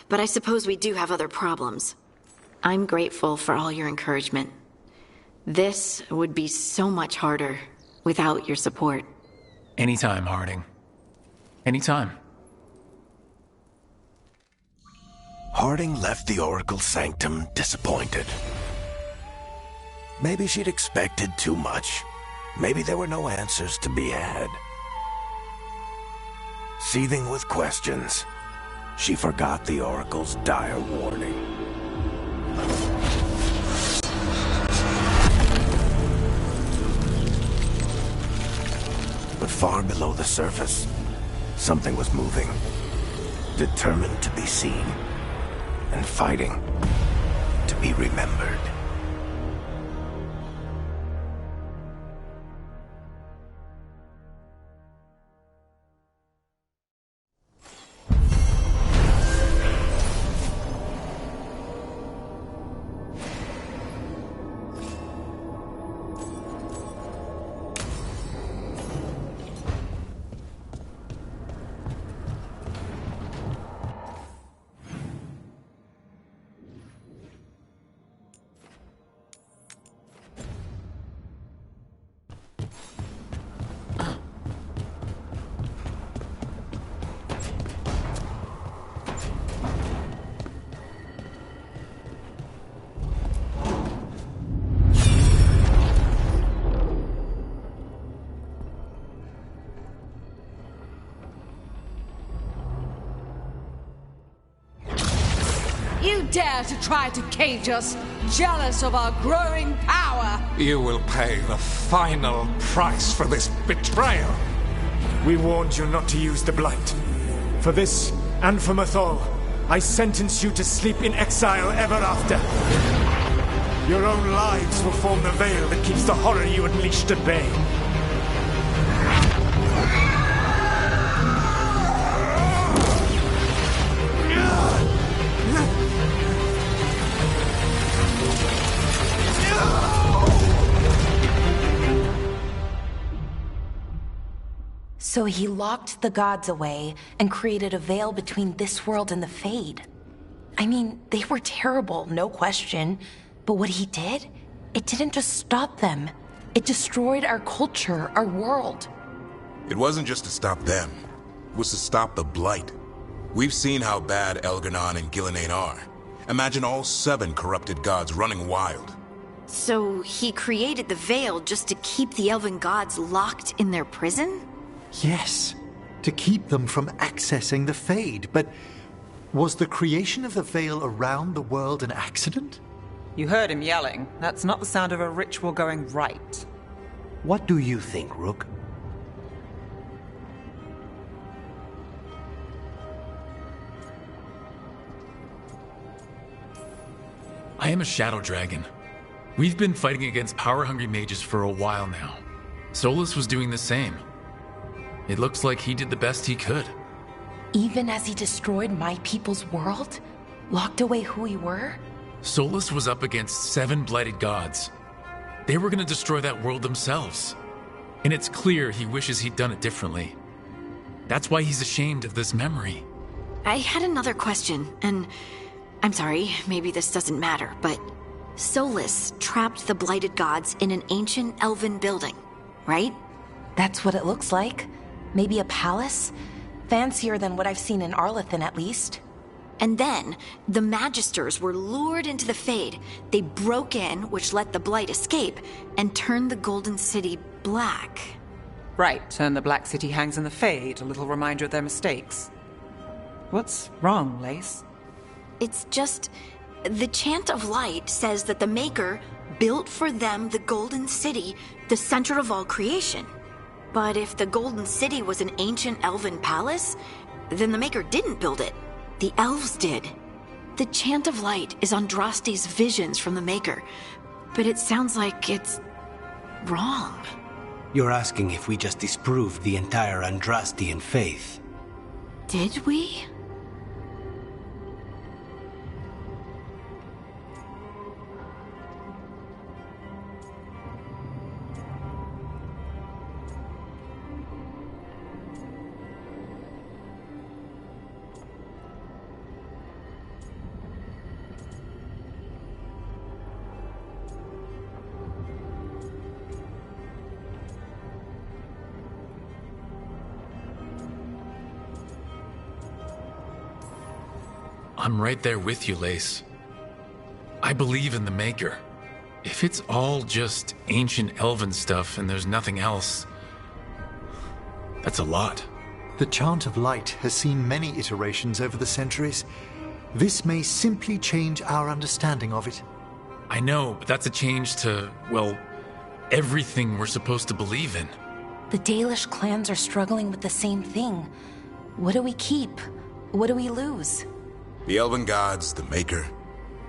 Speaker 6: But I suppose we do have other problems. I'm grateful for all your encouragement. This would be so much harder without your support.
Speaker 15: Anytime, Harding. Anytime.
Speaker 12: Harding left the Oracle Sanctum disappointed. Maybe she'd expected too much. Maybe there were no answers to be had. Seething with questions, she forgot the Oracle's dire warning. But far below the surface, something was moving, determined to be seen, and fighting to be remembered.
Speaker 13: You dare to try to cage us, jealous of our growing power! You will pay the final price for this betrayal.
Speaker 18: We warned you not to use the Blight. For this, and for Mathol, I sentence you to sleep in exile ever after. Your own lives will form the veil that keeps the horror you unleashed at bay.
Speaker 17: So he locked the gods away and created a veil between this world and the Fade. I mean, they were terrible, no question. But what he did, it didn't just stop them. It destroyed our culture, our world.
Speaker 9: It wasn't just to stop them. It was to stop the Blight. We've seen how bad Elgar'nan and Gillenane are. Imagine all 7 corrupted gods running wild.
Speaker 6: So he created the Veil just to keep the elven gods locked in their prison?
Speaker 23: Yes, to keep them from accessing the Fade. But was the creation of the Veil around the world an accident?
Speaker 24: You heard him yelling. That's not the sound of a ritual going right.
Speaker 12: What do you think, Rook?
Speaker 15: I am a Shadow Dragon. We've been fighting against power-hungry mages for a while now. Solus was doing the same. It looks like he did the best he could.
Speaker 17: Even as he destroyed my people's world? Locked away who we were?
Speaker 15: Solus was up against 7 blighted gods. They were gonna destroy that world themselves. And it's clear he wishes he'd done it differently. That's why he's ashamed of this memory.
Speaker 6: I had another question, and I'm sorry, maybe this doesn't matter, but Solus trapped the blighted gods in an ancient elven building, right?
Speaker 17: That's what it looks like. Maybe a palace? Fancier than what I've seen in Arlathan, at least.
Speaker 6: And then, the Magisters were lured into the Fade. They broke in, which let the Blight escape, and turned the Golden City black.
Speaker 24: Right, and the Black City hangs in the Fade, a little reminder of their mistakes. What's wrong, Lace?
Speaker 6: It's just... the Chant of Light says that the Maker built for them the Golden City, the center of all creation. But if the Golden City was an ancient elven palace, then the Maker didn't build it. The elves did. The Chant of Light is Andraste's visions from the Maker, but it sounds like it's wrong.
Speaker 12: You're asking if we just disproved the entire Andrastian faith.
Speaker 6: Did we?
Speaker 15: I'm right there with you, Lace. I believe in the Maker. If it's all just ancient elven stuff and there's nothing else, that's a lot.
Speaker 23: The Chant of Light has seen many iterations over the centuries. This may simply change our understanding of it.
Speaker 15: I know, but that's a change to, well, everything we're supposed to believe in.
Speaker 17: The Dalish clans are struggling with the same thing. What do we keep? What do we lose?
Speaker 9: The Elven Gods, the Maker.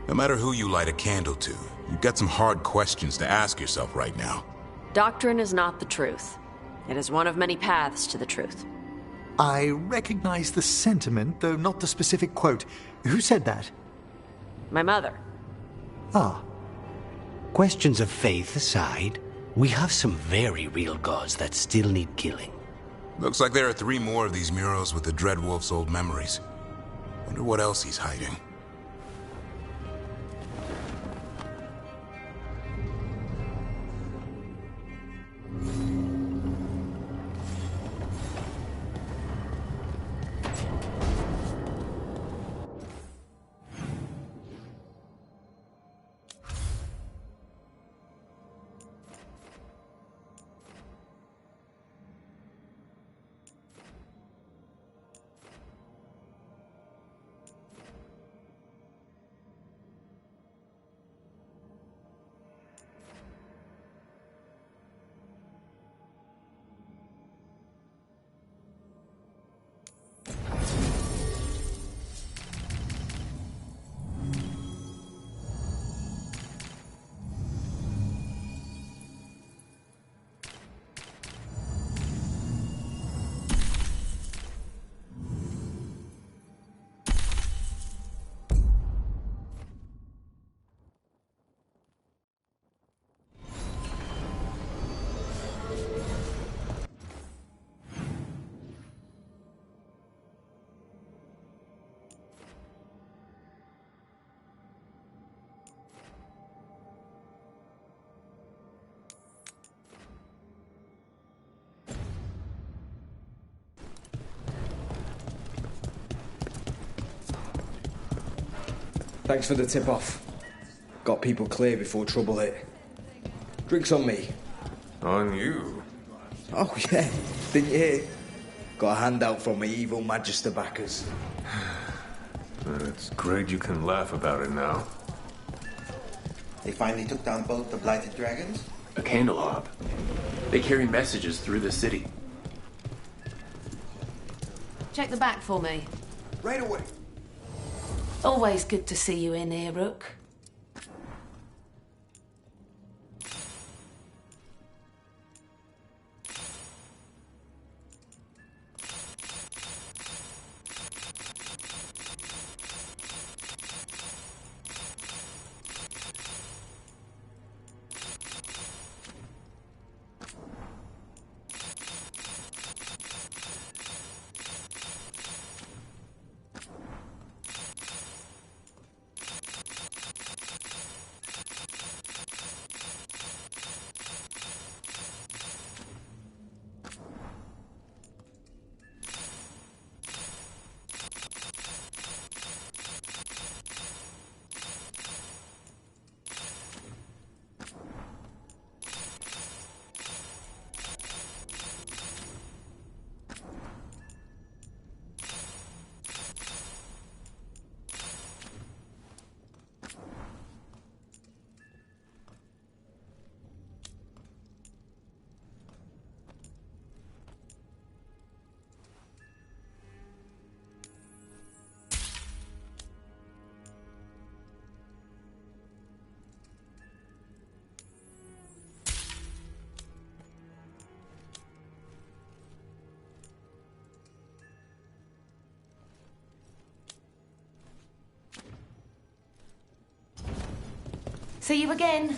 Speaker 9: No matter who you light a candle to, you've got some hard questions to ask yourself right now.
Speaker 10: Doctrine is not the truth. It is one of many paths to the truth.
Speaker 23: I recognize the sentiment, though not the specific quote. Who said that?
Speaker 10: My mother.
Speaker 12: Ah. Questions of faith aside, we have some very real gods that still need killing.
Speaker 9: Looks like there are 3 more of these murals with the Dreadwolf's old memories. Wonder what else he's hiding.
Speaker 7: Thanks for the tip-off. Got people clear before trouble hit. Drinks on me.
Speaker 11: On you?
Speaker 7: Oh, yeah. Didn't you hear? Got a handout from my evil Magister backers.
Speaker 11: It's great you can laugh about it now.
Speaker 14: They finally took down both the blighted dragons?
Speaker 1: A candelab. They carry messages through the city.
Speaker 20: Check the back for me.
Speaker 14: Right away.
Speaker 20: Always good to see you in here, Rook. See you again.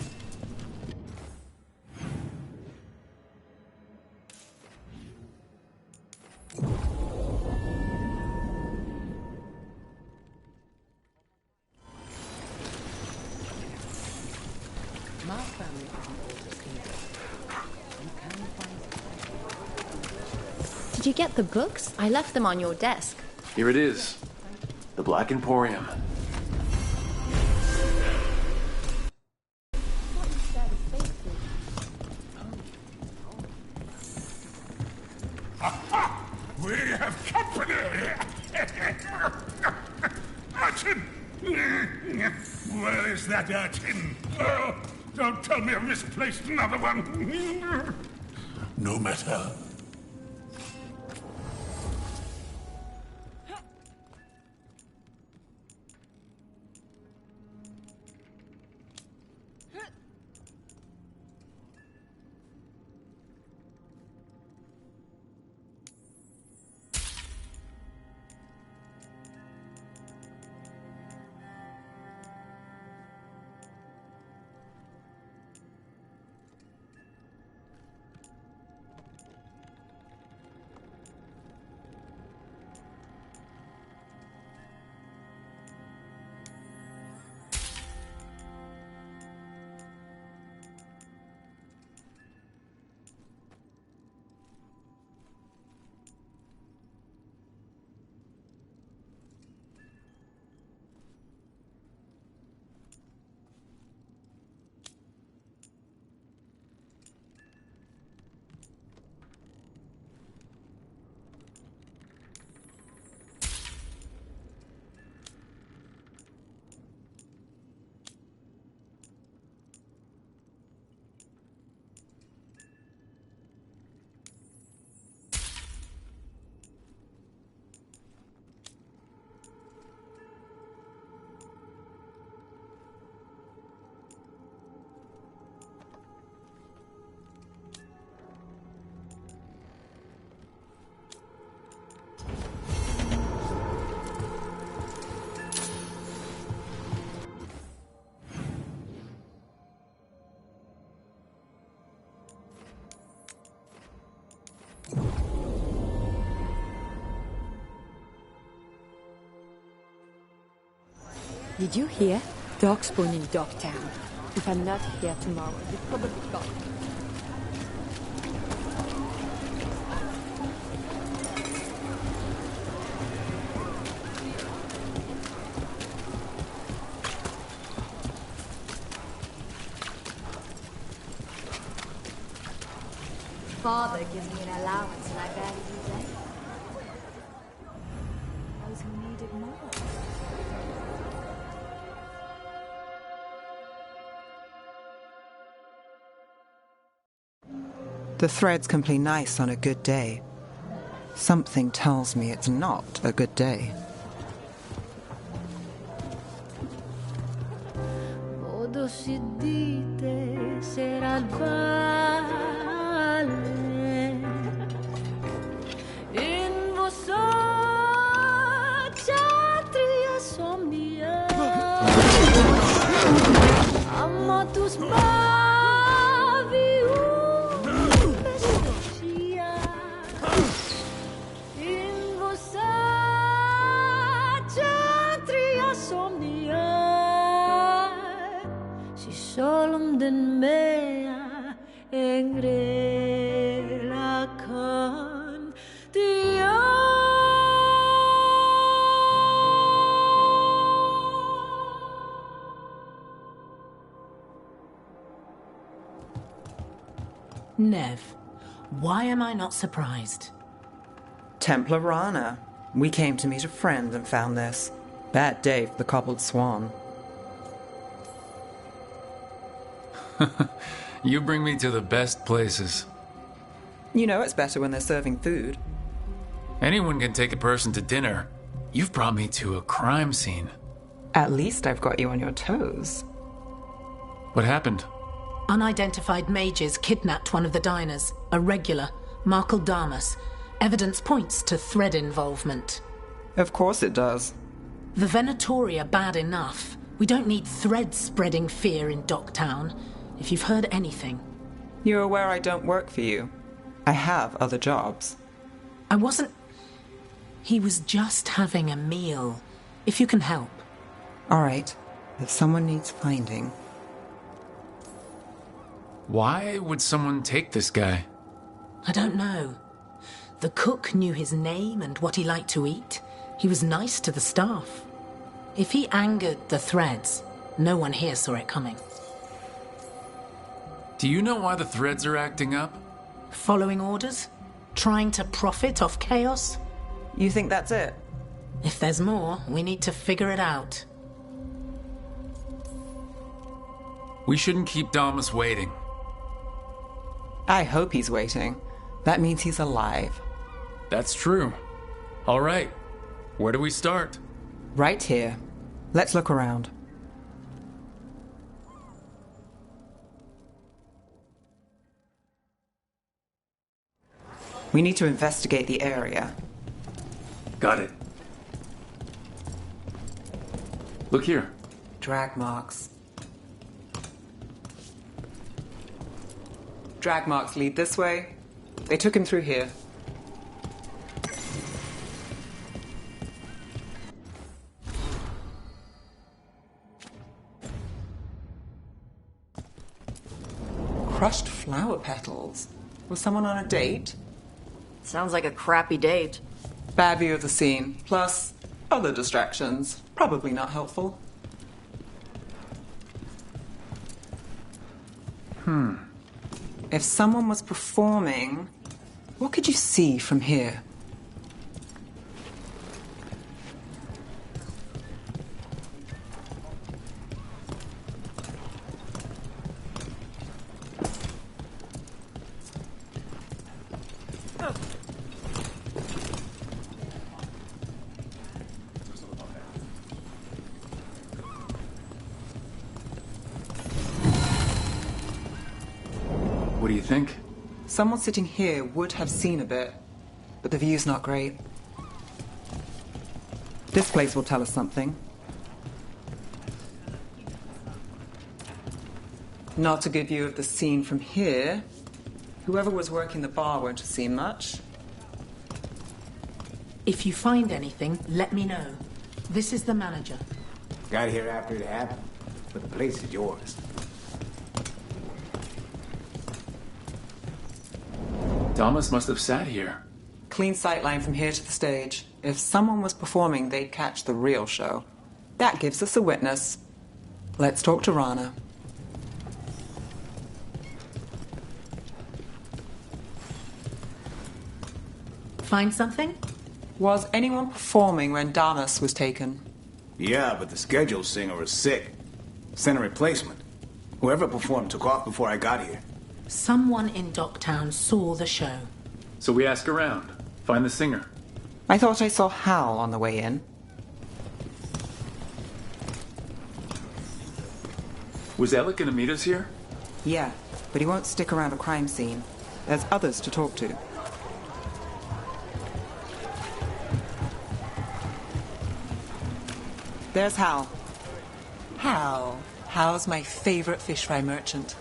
Speaker 10: Did you get the books? I left them on your desk.
Speaker 1: Here it is. The Black Emporium.
Speaker 13: We have company! Urchin! Where is that urchin? Oh, don't tell me I've misplaced another one! No matter.
Speaker 25: Did you hear? Darkspawn in Dogtown. If I'm not here tomorrow, you've probably got it. father gives me an allowance and I barely use any. Those who need it more.
Speaker 24: The threads can play nice on a good day. Something tells me it's not a good day.
Speaker 25: Modo si dite sarà il vale in vostra centria somnia amma tu spavi bestia in vostra centria somnia Shalom den mea engrela kan dia.
Speaker 3: Nev, why am I not surprised?
Speaker 24: Templar Rana. We came to meet a friend and found this. Bad day for the cobbled swan.
Speaker 15: You bring me to the best places.
Speaker 24: You know it's better when they're serving food.
Speaker 15: Anyone can take a person to dinner. You've brought me to a crime scene.
Speaker 24: At least I've got you on your toes.
Speaker 15: What happened?
Speaker 3: Unidentified mages kidnapped one of the diners, a regular, Markle Damas. Evidence points to thread involvement.
Speaker 24: Of course it does.
Speaker 3: The Venatori are bad enough. We don't need threads spreading fear in Docktown. If you've heard anything.
Speaker 24: You're aware I don't work for you. I have other jobs.
Speaker 3: I wasn't... He was just having a meal. If you can help.
Speaker 24: All right. If someone needs finding...
Speaker 15: Why would someone take this guy?
Speaker 3: I don't know. The cook knew his name and what he liked to eat. He was nice to the staff. If he angered the threads, no one here saw it coming.
Speaker 15: Do you know why the threads are acting up?
Speaker 3: Following orders? Trying to profit off chaos?
Speaker 24: You think that's it?
Speaker 3: If there's more, we need to figure it out.
Speaker 15: We shouldn't keep Damas waiting.
Speaker 24: I hope he's waiting. That means he's alive.
Speaker 15: That's true. All right. Where do we start?
Speaker 24: Right here. Let's look around. We need to investigate the area.
Speaker 1: Got it. Look here.
Speaker 24: Drag marks. Drag marks lead this way. They took him through here. Crushed flower petals. Was someone on a date?
Speaker 10: Sounds like a crappy date.
Speaker 24: Bad view of the scene, plus other distractions. Probably not helpful. If someone was performing, what could you see from here?
Speaker 1: What do you think?
Speaker 24: Someone sitting here would have seen a bit, but the view's not great. This place will tell us something. Not a good view of the scene from here. Whoever was working the bar won't have seen much.
Speaker 3: If you find anything, let me know. This is the manager.
Speaker 12: Got here after it happened, but the place is yours.
Speaker 1: Damas must have sat here.
Speaker 24: Clean sightline from here to the stage. If someone was performing, they'd catch the real show. That gives us a witness. Let's talk to Rana.
Speaker 3: Find something?
Speaker 24: Was anyone performing when Damas was taken?
Speaker 4: Yeah, but the scheduled singer was sick. Sent a replacement. Whoever performed took off before I got here.
Speaker 3: Someone in Docktown saw the show.
Speaker 1: So we ask around. Find the singer.
Speaker 24: I thought I saw Hal on the way in.
Speaker 1: Was Alec gonna meet us here?
Speaker 24: Yeah, but he won't stick around a crime scene. There's others to talk to. There's Hal. Hal. Hal's my favorite fish fry merchant.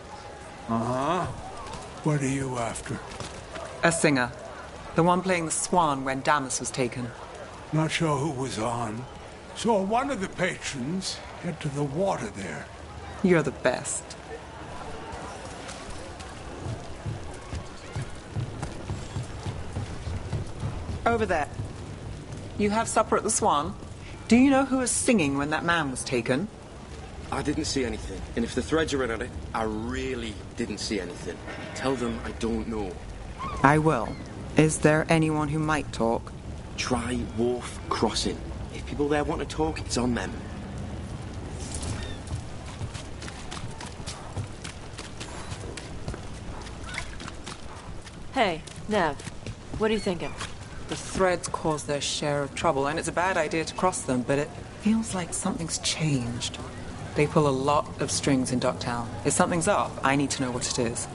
Speaker 13: Uh-huh. What are you after?
Speaker 24: A singer. The one playing the swan when Damas was taken.
Speaker 13: Not sure who was on. Saw one of the patrons head to the water there.
Speaker 24: You're the best. Over there. You have supper at the Swan? Do you know who was singing when that man was taken?
Speaker 5: I didn't see anything. And if the threads are in on it, I really didn't see anything. Tell them I don't know.
Speaker 24: I will. Is there anyone who might talk?
Speaker 5: Try Wharf Crossing. If people there want to talk, it's on them.
Speaker 16: Hey, Nev. What are you thinking?
Speaker 24: The threads cause their share of trouble, and it's a bad idea to cross them, but it feels like something's changed. They pull a lot of strings in Docktown. If something's up, I need to know what it is.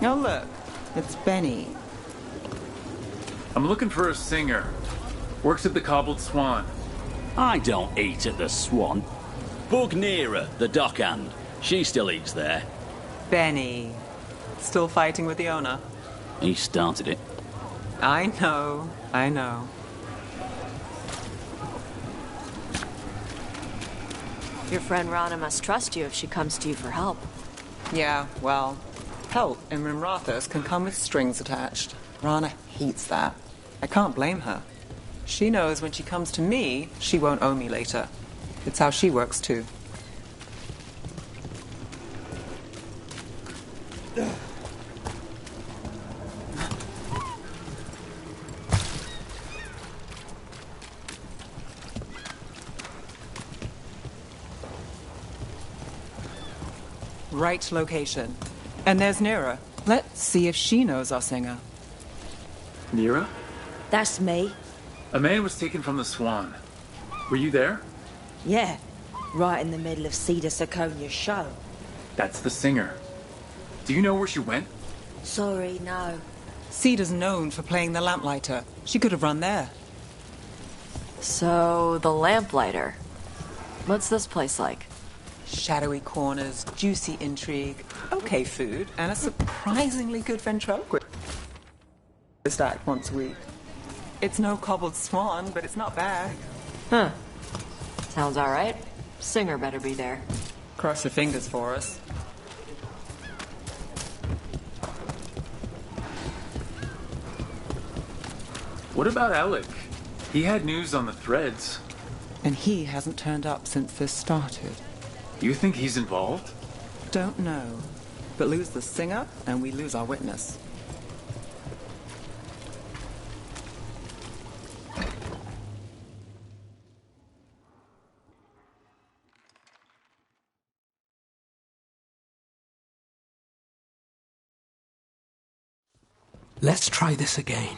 Speaker 24: Oh, look. It's Benny.
Speaker 1: I'm looking for a singer. Works at the Cobbled Swan.
Speaker 21: I don't eat at the Swan. Bug Nearer, the dockhand. She still eats there.
Speaker 24: Benny. Still fighting with the owner?
Speaker 21: He started it.
Speaker 24: I know.
Speaker 16: Your friend Rana must trust you if she comes to you for help.
Speaker 24: Yeah, well, help in Rimrathos can come with strings attached. Rana hates that. I can't blame her. She knows when she comes to me, she won't owe me later. It's how she works, too. Right location. And there's Nira. Let's see if she knows our singer.
Speaker 1: Nira?
Speaker 22: That's me.
Speaker 1: A man was taken from the Swan. Were you there?
Speaker 22: Yeah, right in the middle of Cedar Siconia's show.
Speaker 1: That's the singer. Do you know where she went?
Speaker 22: Sorry, no.
Speaker 24: Cedar's known for playing the lamplighter. She could have run there.
Speaker 16: So, the lamplighter. What's this place like?
Speaker 24: Shadowy corners, juicy intrigue, okay food, and a surprisingly good ventriloquist act once a week. It's no Cobbled Swan, but it's not bad.
Speaker 16: Huh. Sounds alright. Singer better be there.
Speaker 24: Cross your fingers for us.
Speaker 1: What about Alec? He had news on the threads.
Speaker 24: And he hasn't turned up since this started.
Speaker 1: You think he's involved?
Speaker 24: Don't know. But lose the singer, and we lose our witness.
Speaker 26: Let's try this again.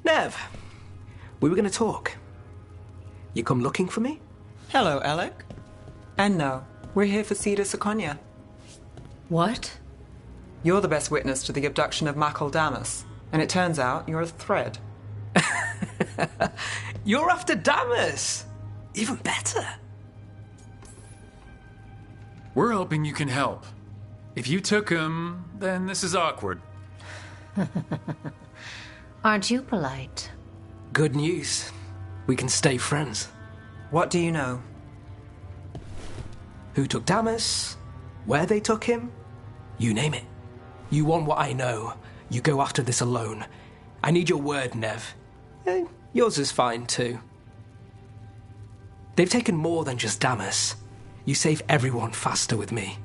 Speaker 26: Nev, we were going to talk. You come looking for me?
Speaker 24: Hello, Alec. And no, we're here for Cedar Siconia.
Speaker 22: What?
Speaker 24: You're the best witness to the abduction of Makal Damas, and it turns out you're a thread.
Speaker 26: You're after Damas! Even better.
Speaker 15: We're hoping you can help. If you took him, then this is awkward.
Speaker 22: Aren't you polite?
Speaker 26: Good news. We can stay friends.
Speaker 24: What do you know?
Speaker 26: Who took Damas? Where they took him? You name it. You want what I know. You go after this alone. I need your word, Nev. Yours is fine, too. They've taken more than just Damas. You save everyone faster with me.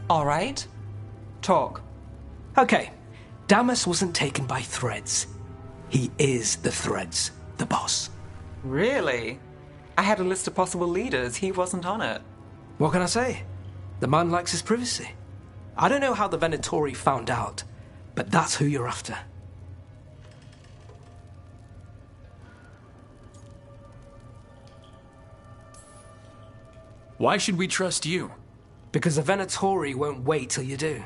Speaker 24: All right. Talk.
Speaker 26: Okay. Damas wasn't taken by Threads. He is the Threads, the boss.
Speaker 24: Really? I had a list of possible leaders. He wasn't on it.
Speaker 26: What can I say? The man likes his privacy. I don't know how the Venatori found out, but that's who you're after.
Speaker 15: Why should we trust you?
Speaker 26: Because the Venatori won't wait till you do.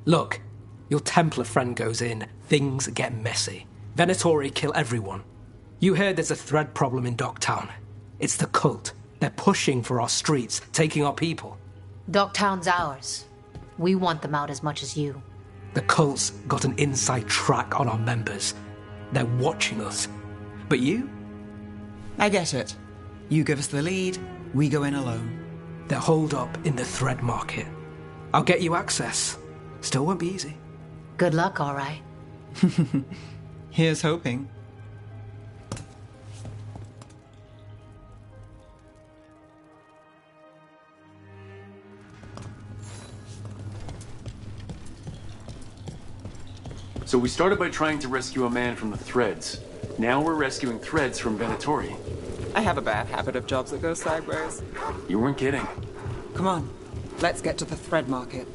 Speaker 26: Look, your Templar friend goes in, things get messy. Venatori kill everyone. You heard there's a thread problem in Docktown. It's the cult. They're pushing for our streets, taking our people.
Speaker 2: Docktown's ours. We want them out as much as you.
Speaker 26: The cult's got an inside track on our members. They're watching us. But you?
Speaker 24: I get it. You give us the lead, we go in alone.
Speaker 26: They're holed up in the thread market. I'll get you access. Still won't be easy.
Speaker 2: Good luck, all right.
Speaker 24: Here's hoping.
Speaker 1: So we started by trying to rescue a man from the Threads. Now we're rescuing Threads from Venatori.
Speaker 24: I have a bad habit of jobs that go sideways.
Speaker 1: You weren't kidding.
Speaker 24: Come on, let's get to the thread market.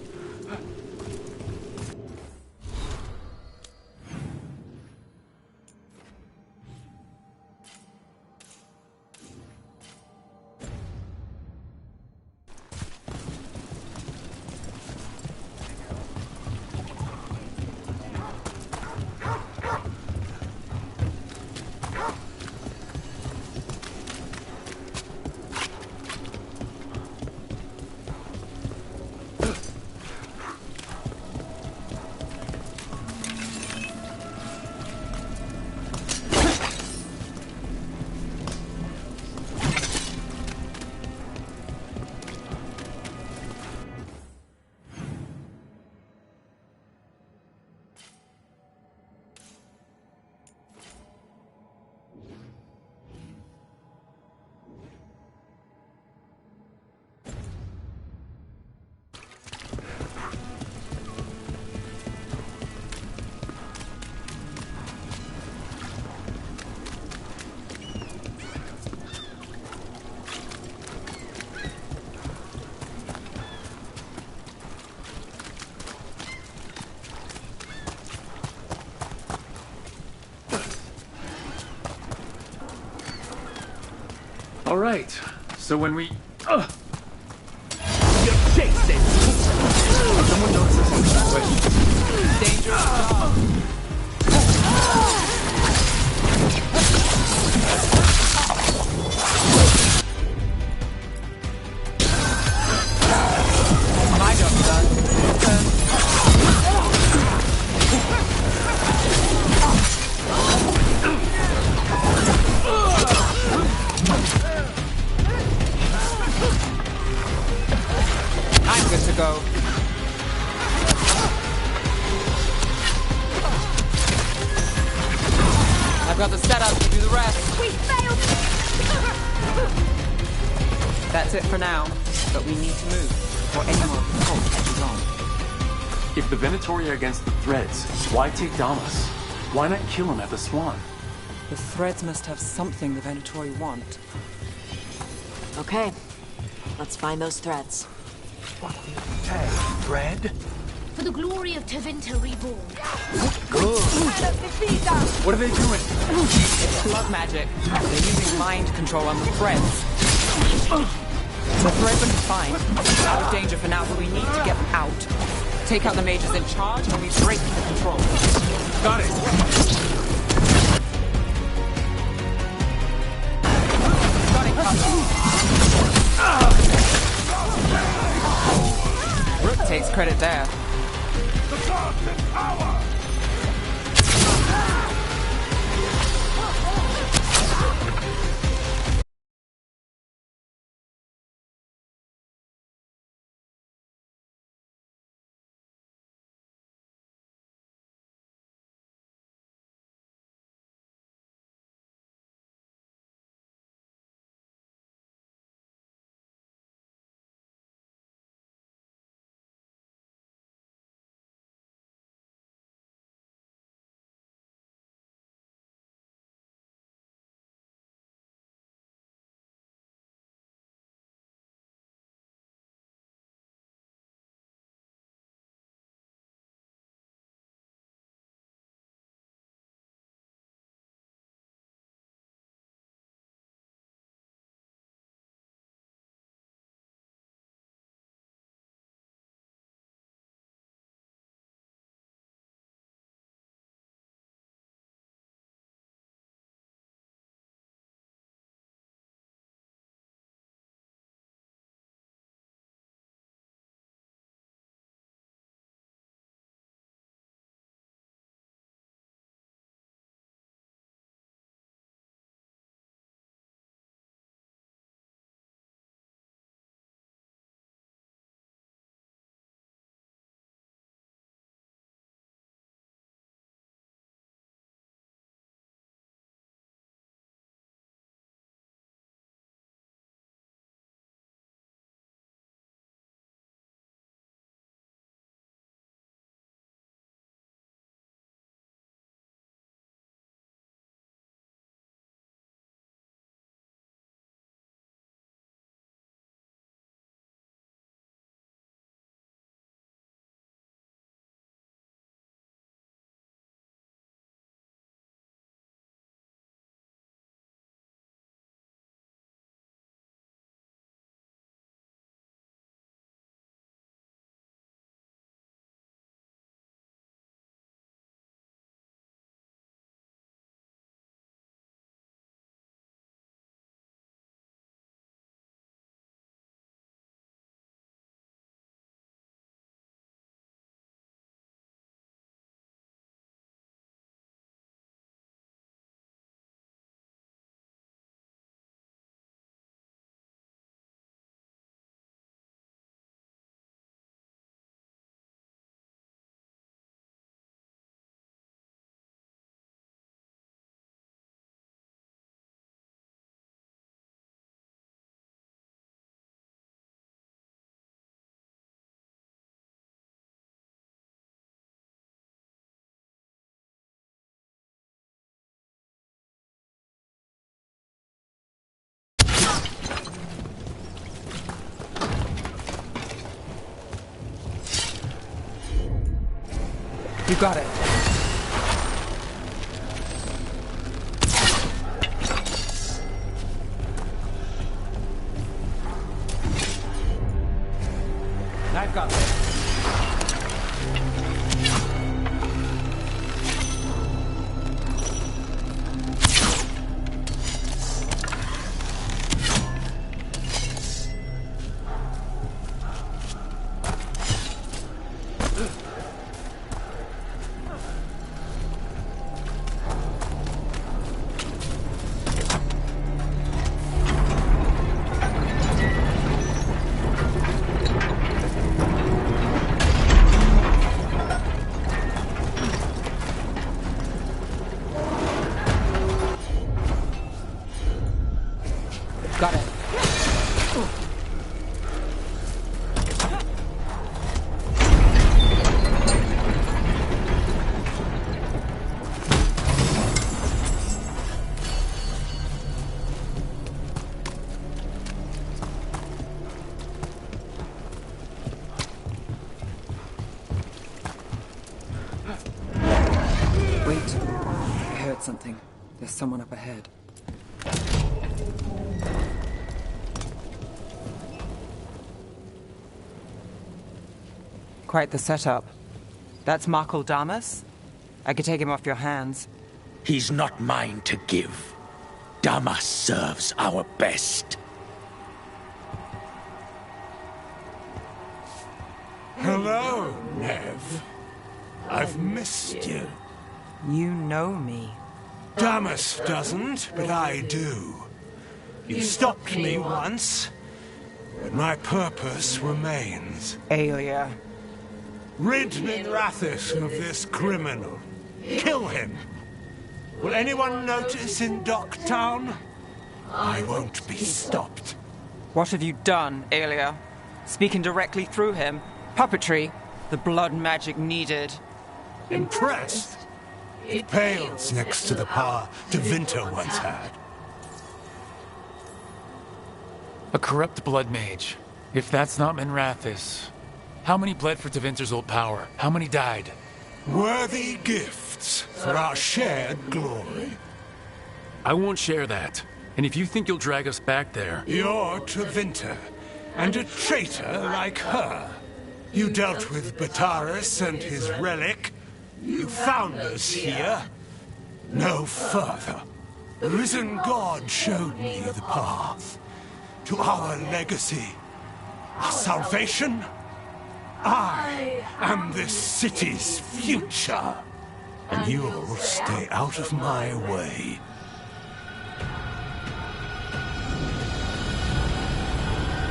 Speaker 1: All right. So when we...
Speaker 12: Someone notices this way.
Speaker 24: Dangerous. My job's done. I'm good to go. I've got the setup to do the rest.
Speaker 10: We failed!
Speaker 24: That's it for now, but we need to move before anyone from the cult catches on.
Speaker 1: If the Venatori are against the Threads, why take Damas? Why not kill him at the Swan?
Speaker 24: The Threads must have something the Venatori want.
Speaker 16: Okay, let's find those threads.
Speaker 12: What did you say, Thread?
Speaker 2: For the glory of Tevinter Reborn.
Speaker 12: Good.
Speaker 1: What are they doing?
Speaker 24: It's blood magic. They're using mind control on the Threads. The Threads are confined, out of danger for now, but we need to get them out. Take out the mages in charge, and we break the control.
Speaker 1: Got it.
Speaker 24: Got it, Rook takes credit there.
Speaker 13: The gods in power!
Speaker 24: You got it. I've got this. Got it. Wait. I heard something. There's someone up ahead. Quite the setup. That's Markle Damas? I could take him off your hands.
Speaker 12: He's not mine to give. Damas serves our best.
Speaker 13: Hello, Nev. I've missed you.
Speaker 24: You know me.
Speaker 13: Damas doesn't, but I do. You stopped me once, but my purpose remains.
Speaker 24: Aelia.
Speaker 13: Rid Minrathous of this criminal. Kill him. Will anyone notice in Docktown? I won't be stopped.
Speaker 24: What have you done, Aelia? Speaking directly through him? Puppetry? The blood magic needed.
Speaker 13: Impressed? It pales next to the power Tevinter once had.
Speaker 15: A corrupt blood mage. If that's not Minrathous. How many bled for Tevinter's old power? How many died?
Speaker 13: Worthy gifts for our shared glory.
Speaker 15: I won't share that. And if you think you'll drag us back there...
Speaker 13: You're Tevinter, and a traitor like her. You dealt with Bataris and his relic. You found us here. No further. The risen God showed me the path. To our legacy. Our salvation. I am this city's future. And you'll stay out of my way.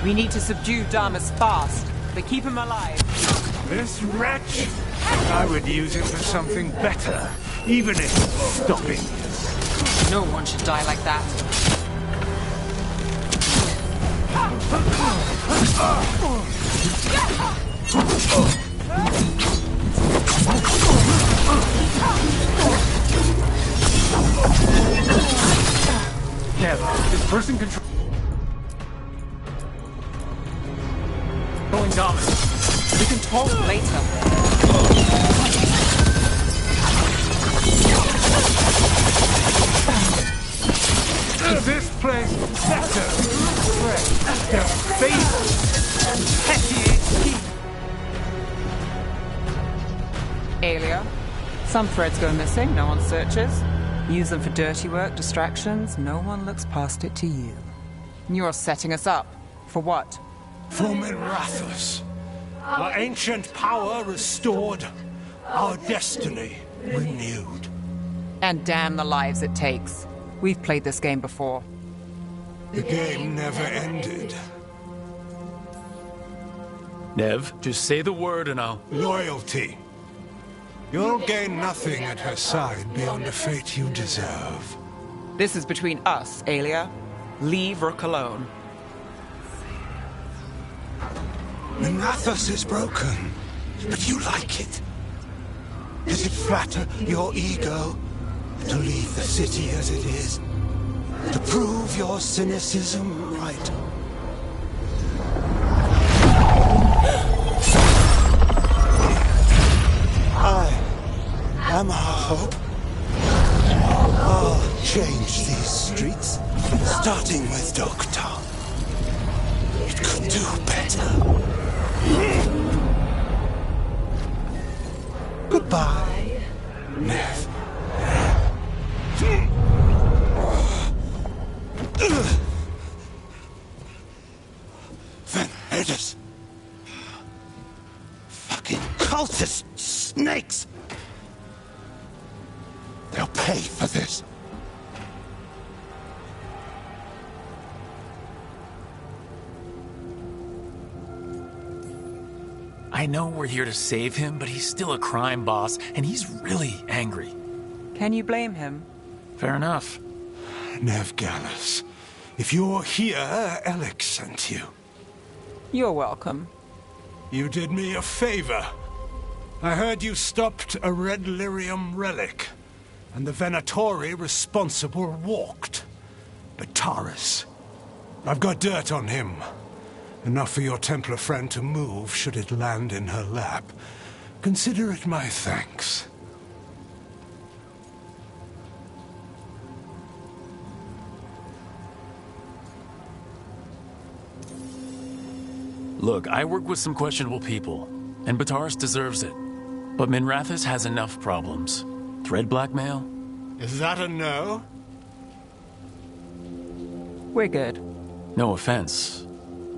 Speaker 24: We need to subdue Damas fast, but keep him alive.
Speaker 13: This wretch? I would use him for something better, even if stopping.
Speaker 24: No one should die like that.
Speaker 1: Kev, is person controlling Damas?
Speaker 24: We can talk later.
Speaker 13: Is this place better? Their faith and petty heat.
Speaker 24: Aelia, some threads go missing, no one searches. Use them for dirty work, distractions, no one looks past it to you. You're setting us up. For what?
Speaker 13: For Minrathous. Our ancient power restored. Our destiny renewed.
Speaker 24: And damn the lives it takes. We've played this game before.
Speaker 13: The game never ended.
Speaker 15: Nev, just say the word and I'll...
Speaker 13: Loyalty. You'll gain nothing at her side beyond a fate you deserve.
Speaker 24: This is between us, Aelia. Leave Rook alone.
Speaker 13: Minrathous is broken, but you like it. Does it flatter your ego to leave the city as it is? To prove your cynicism right? I am our hope. I'll change these streets, starting with Dogtown. It could do better. Goodbye, Nev. Vendettas. Fucking cultist snakes. They'll pay for this.
Speaker 15: I know we're here to save him, but he's still a crime boss, and he's really angry.
Speaker 24: Can you blame him?
Speaker 15: Fair enough.
Speaker 13: Nev Gallus, if you're here, Alex sent you.
Speaker 24: You're welcome.
Speaker 13: You did me a favor. I heard you stopped a red lyrium relic, and the Venatori responsible walked. Bataris. I've got dirt on him. Enough for your Templar friend to move should it land in her lap. Consider it my thanks.
Speaker 15: Look, I work with some questionable people, and Bataris deserves it. But Minrathous has enough problems. Thread blackmail?
Speaker 13: Is that a no?
Speaker 24: We're good.
Speaker 15: No offense.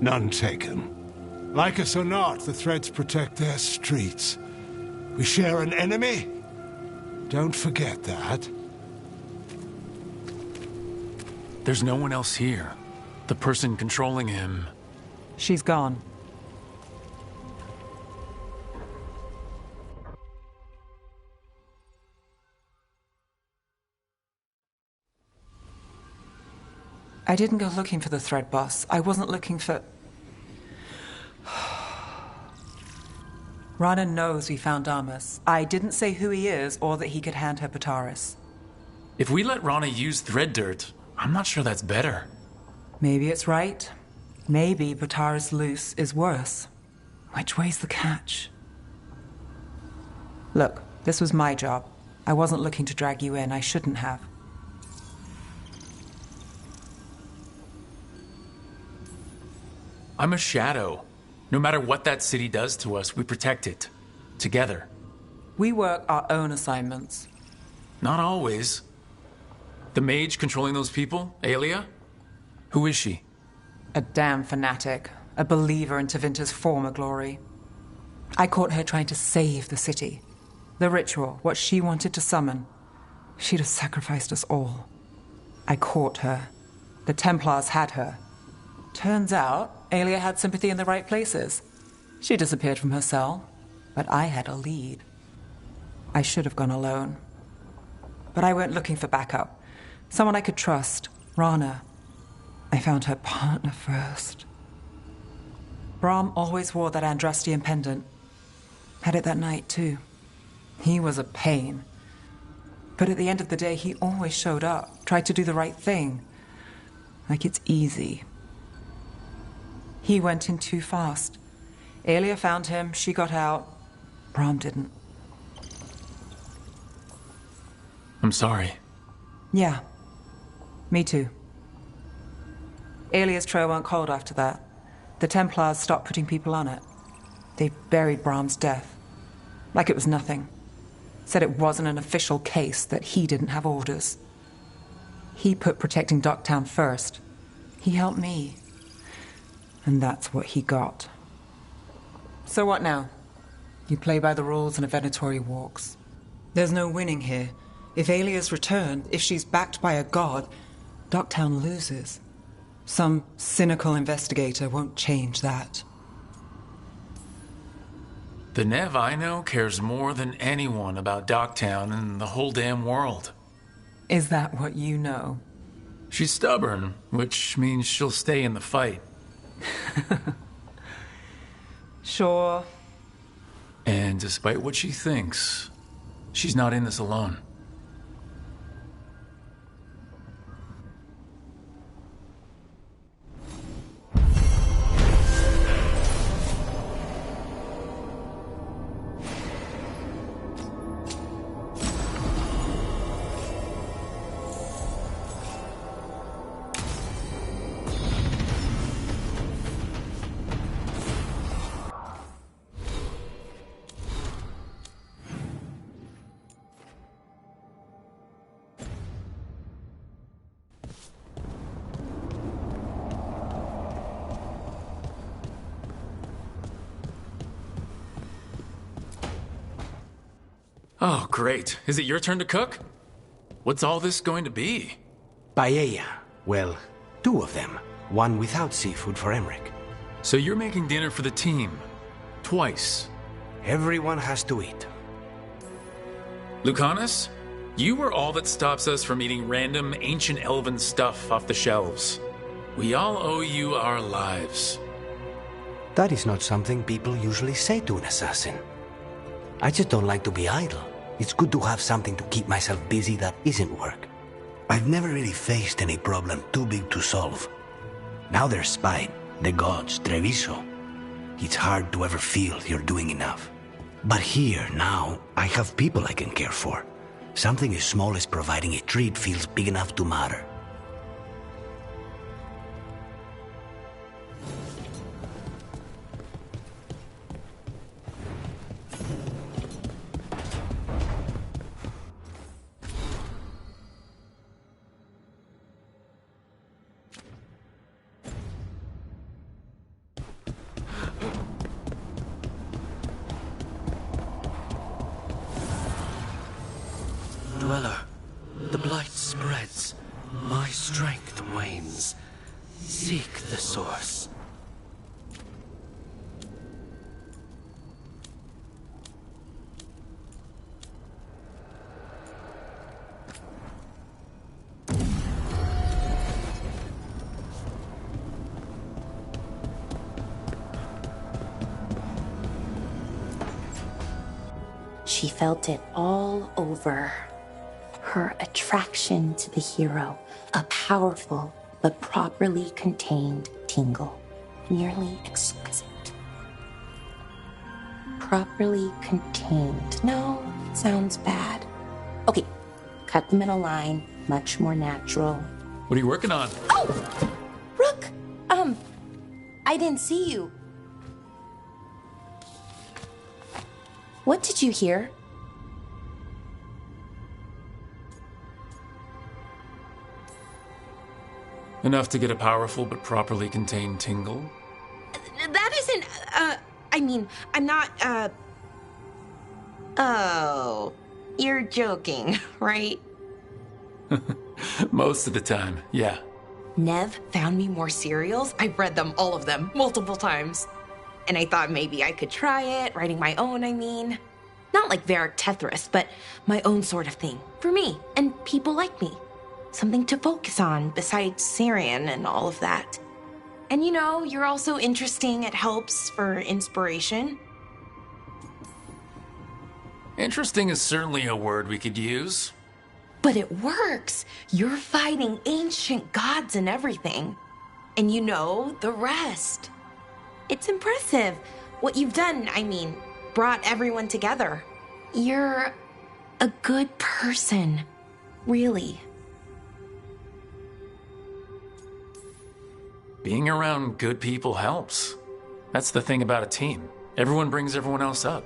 Speaker 13: None taken. Like us or not, the Threads protect their streets. We share an enemy? Don't forget that.
Speaker 15: There's no one else here. The person controlling him...
Speaker 24: She's gone. I didn't go looking for the Thread boss. I wasn't looking for... Rana knows we found Damas. I didn't say who he is or that he could hand her Bataris.
Speaker 15: If we let Rana use Thread dirt, I'm not sure that's better.
Speaker 24: Maybe it's right. Maybe Bataris loose is worse. Which way's the catch? Look, this was my job. I wasn't looking to drag you in. I shouldn't have.
Speaker 15: I'm a shadow. No matter what that city does to us, we protect it. Together.
Speaker 24: We work our own assignments.
Speaker 15: Not always. The mage controlling those people, Aelia? Who is she?
Speaker 24: A damn fanatic. A believer in Tevinter's former glory. I caught her trying to save the city. The ritual, what she wanted to summon. She'd have sacrificed us all. I caught her. The Templars had her. Turns out, Aelia had sympathy in the right places. She disappeared from her cell, but I had a lead. I should have gone alone. But I went looking for backup. Someone I could trust, Rana. I found her partner first. Brahm always wore that Andrastian pendant. Had it that night, too. He was a pain. But at the end of the day, he always showed up, tried to do the right thing. Like it's easy. He went in too fast. Aelia found him, she got out. Brahm didn't.
Speaker 15: I'm sorry.
Speaker 24: Yeah. Me too. Aelia's trail went cold after that. The Templars stopped putting people on it. They buried Brahm's death. Like it was nothing. Said it wasn't an official case, that he didn't have orders. He put protecting Docktown first. He helped me. And that's what he got. So what now? You play by the rules and a Venatori walks. There's no winning here. If Aelia's returned, if she's backed by a god, Docktown loses. Some cynical investigator won't change that.
Speaker 15: The Nev I know cares more than anyone about Docktown and the whole damn world.
Speaker 24: Is that what you know?
Speaker 15: She's stubborn, which means she'll stay in the fight.
Speaker 24: Sure.
Speaker 15: And despite what she thinks, she's not in this alone. Oh, great. Is it your turn to cook? What's all this going to be?
Speaker 12: Paella. Well, 2 of them. One without seafood for Emmerich.
Speaker 15: So you're making dinner for the team. Twice.
Speaker 12: Everyone has to eat.
Speaker 15: Lucanus, you were all that stops us from eating random ancient elven stuff off the shelves. We all owe you our lives.
Speaker 12: That is not something people usually say to an assassin. I just don't like to be idle. It's good to have something to keep myself busy that isn't work. I've never really faced any problem too big to solve. Now there's Spite, the gods, Treviso. It's hard to ever feel you're doing enough. But here, now, I have people I can care for. Something as small as providing a treat feels big enough to matter.
Speaker 6: Dweller, the blight spreads. My strength wanes. Seek the source.
Speaker 8: She felt it all over. Her attraction to the hero, a powerful but properly contained tingle, nearly exquisite. Properly contained. No, it sounds bad. Okay, cut the middle line, much more natural.
Speaker 15: What are you working on?
Speaker 8: Oh! Rook! I didn't see you. What did you hear?
Speaker 15: Enough to get a powerful but properly contained tingle?
Speaker 8: That isn't, I'm not, Oh, you're joking, right?
Speaker 15: Most of the time, yeah.
Speaker 8: Nev found me more cereals. I've read them, all of them, multiple times. And I thought maybe I could try it, writing my own, Not like Varric Tetris, but my own sort of thing. For me, and people like me. Something to focus on besides Syrian and all of that. And you're also interesting. It helps for inspiration.
Speaker 15: Interesting is certainly a word we could use.
Speaker 8: But it works. You're fighting ancient gods and everything. And the rest. It's impressive. What you've done, brought everyone together. You're a good person. Really.
Speaker 15: Being around good people helps. That's the thing about a team. Everyone brings everyone else up.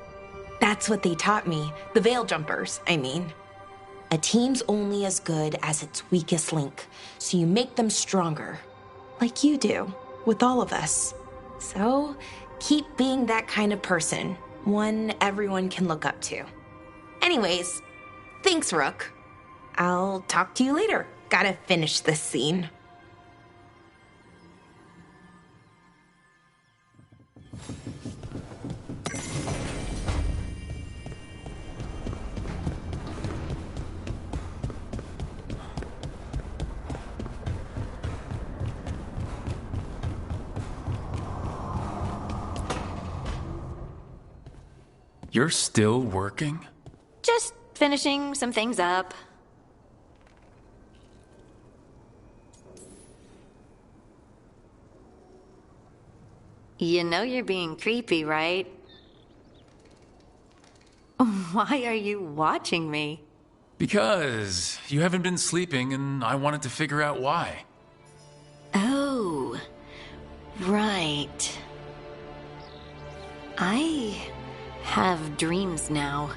Speaker 8: That's what they taught me. The Veil Jumpers, A team's only as good as its weakest link, so you make them stronger. Like you do, with all of us. So, keep being that kind of person. One everyone can look up to. Anyways, thanks, Rook. I'll talk to you later. Gotta finish this scene.
Speaker 15: You're still working?
Speaker 10: Just finishing some things up. You know you're being creepy, right? Why are you watching me?
Speaker 15: Because you haven't been sleeping and I wanted to figure out why.
Speaker 10: Oh, right. I have dreams now.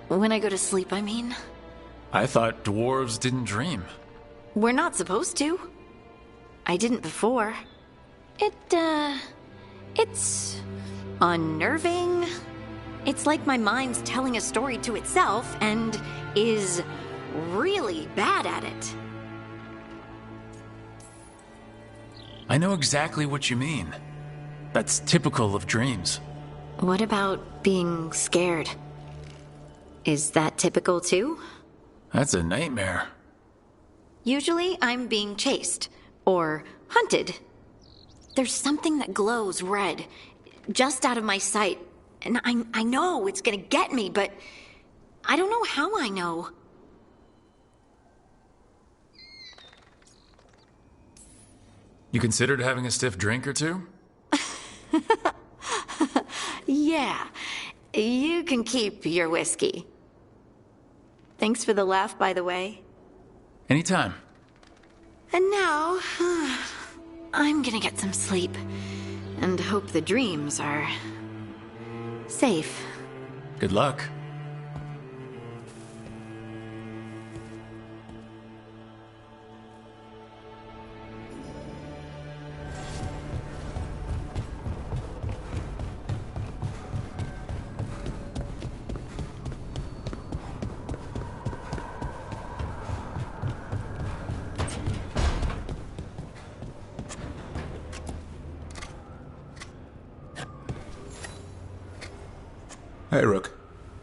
Speaker 10: When I go to sleep,
Speaker 15: I thought dwarves didn't dream.
Speaker 10: We're not supposed to. I didn't before. It's unnerving, It's like my mind's telling a story to itself and is really bad at it.
Speaker 1: I know exactly what you mean. That's typical of dreams.
Speaker 10: What about being scared? Is that typical too?
Speaker 1: That's a nightmare.
Speaker 10: Usually I'm being chased or hunted. There's something that glows red, just out of my sight, and I know it's gonna get me, but I don't know how I know.
Speaker 1: You considered having a stiff drink or two?
Speaker 10: Yeah, you can keep your whiskey. Thanks for the laugh, by the way.
Speaker 1: Anytime.
Speaker 10: And now, I'm gonna get some sleep and hope the dreams are safe.
Speaker 1: Good luck.
Speaker 7: Hey, Rook.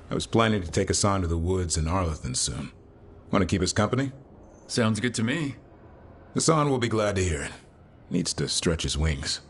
Speaker 7: I was planning to take us on to the woods in Arlington soon. Want to keep us company?
Speaker 1: Sounds good to me.
Speaker 7: Hassan will be glad to hear it. Needs to stretch his wings.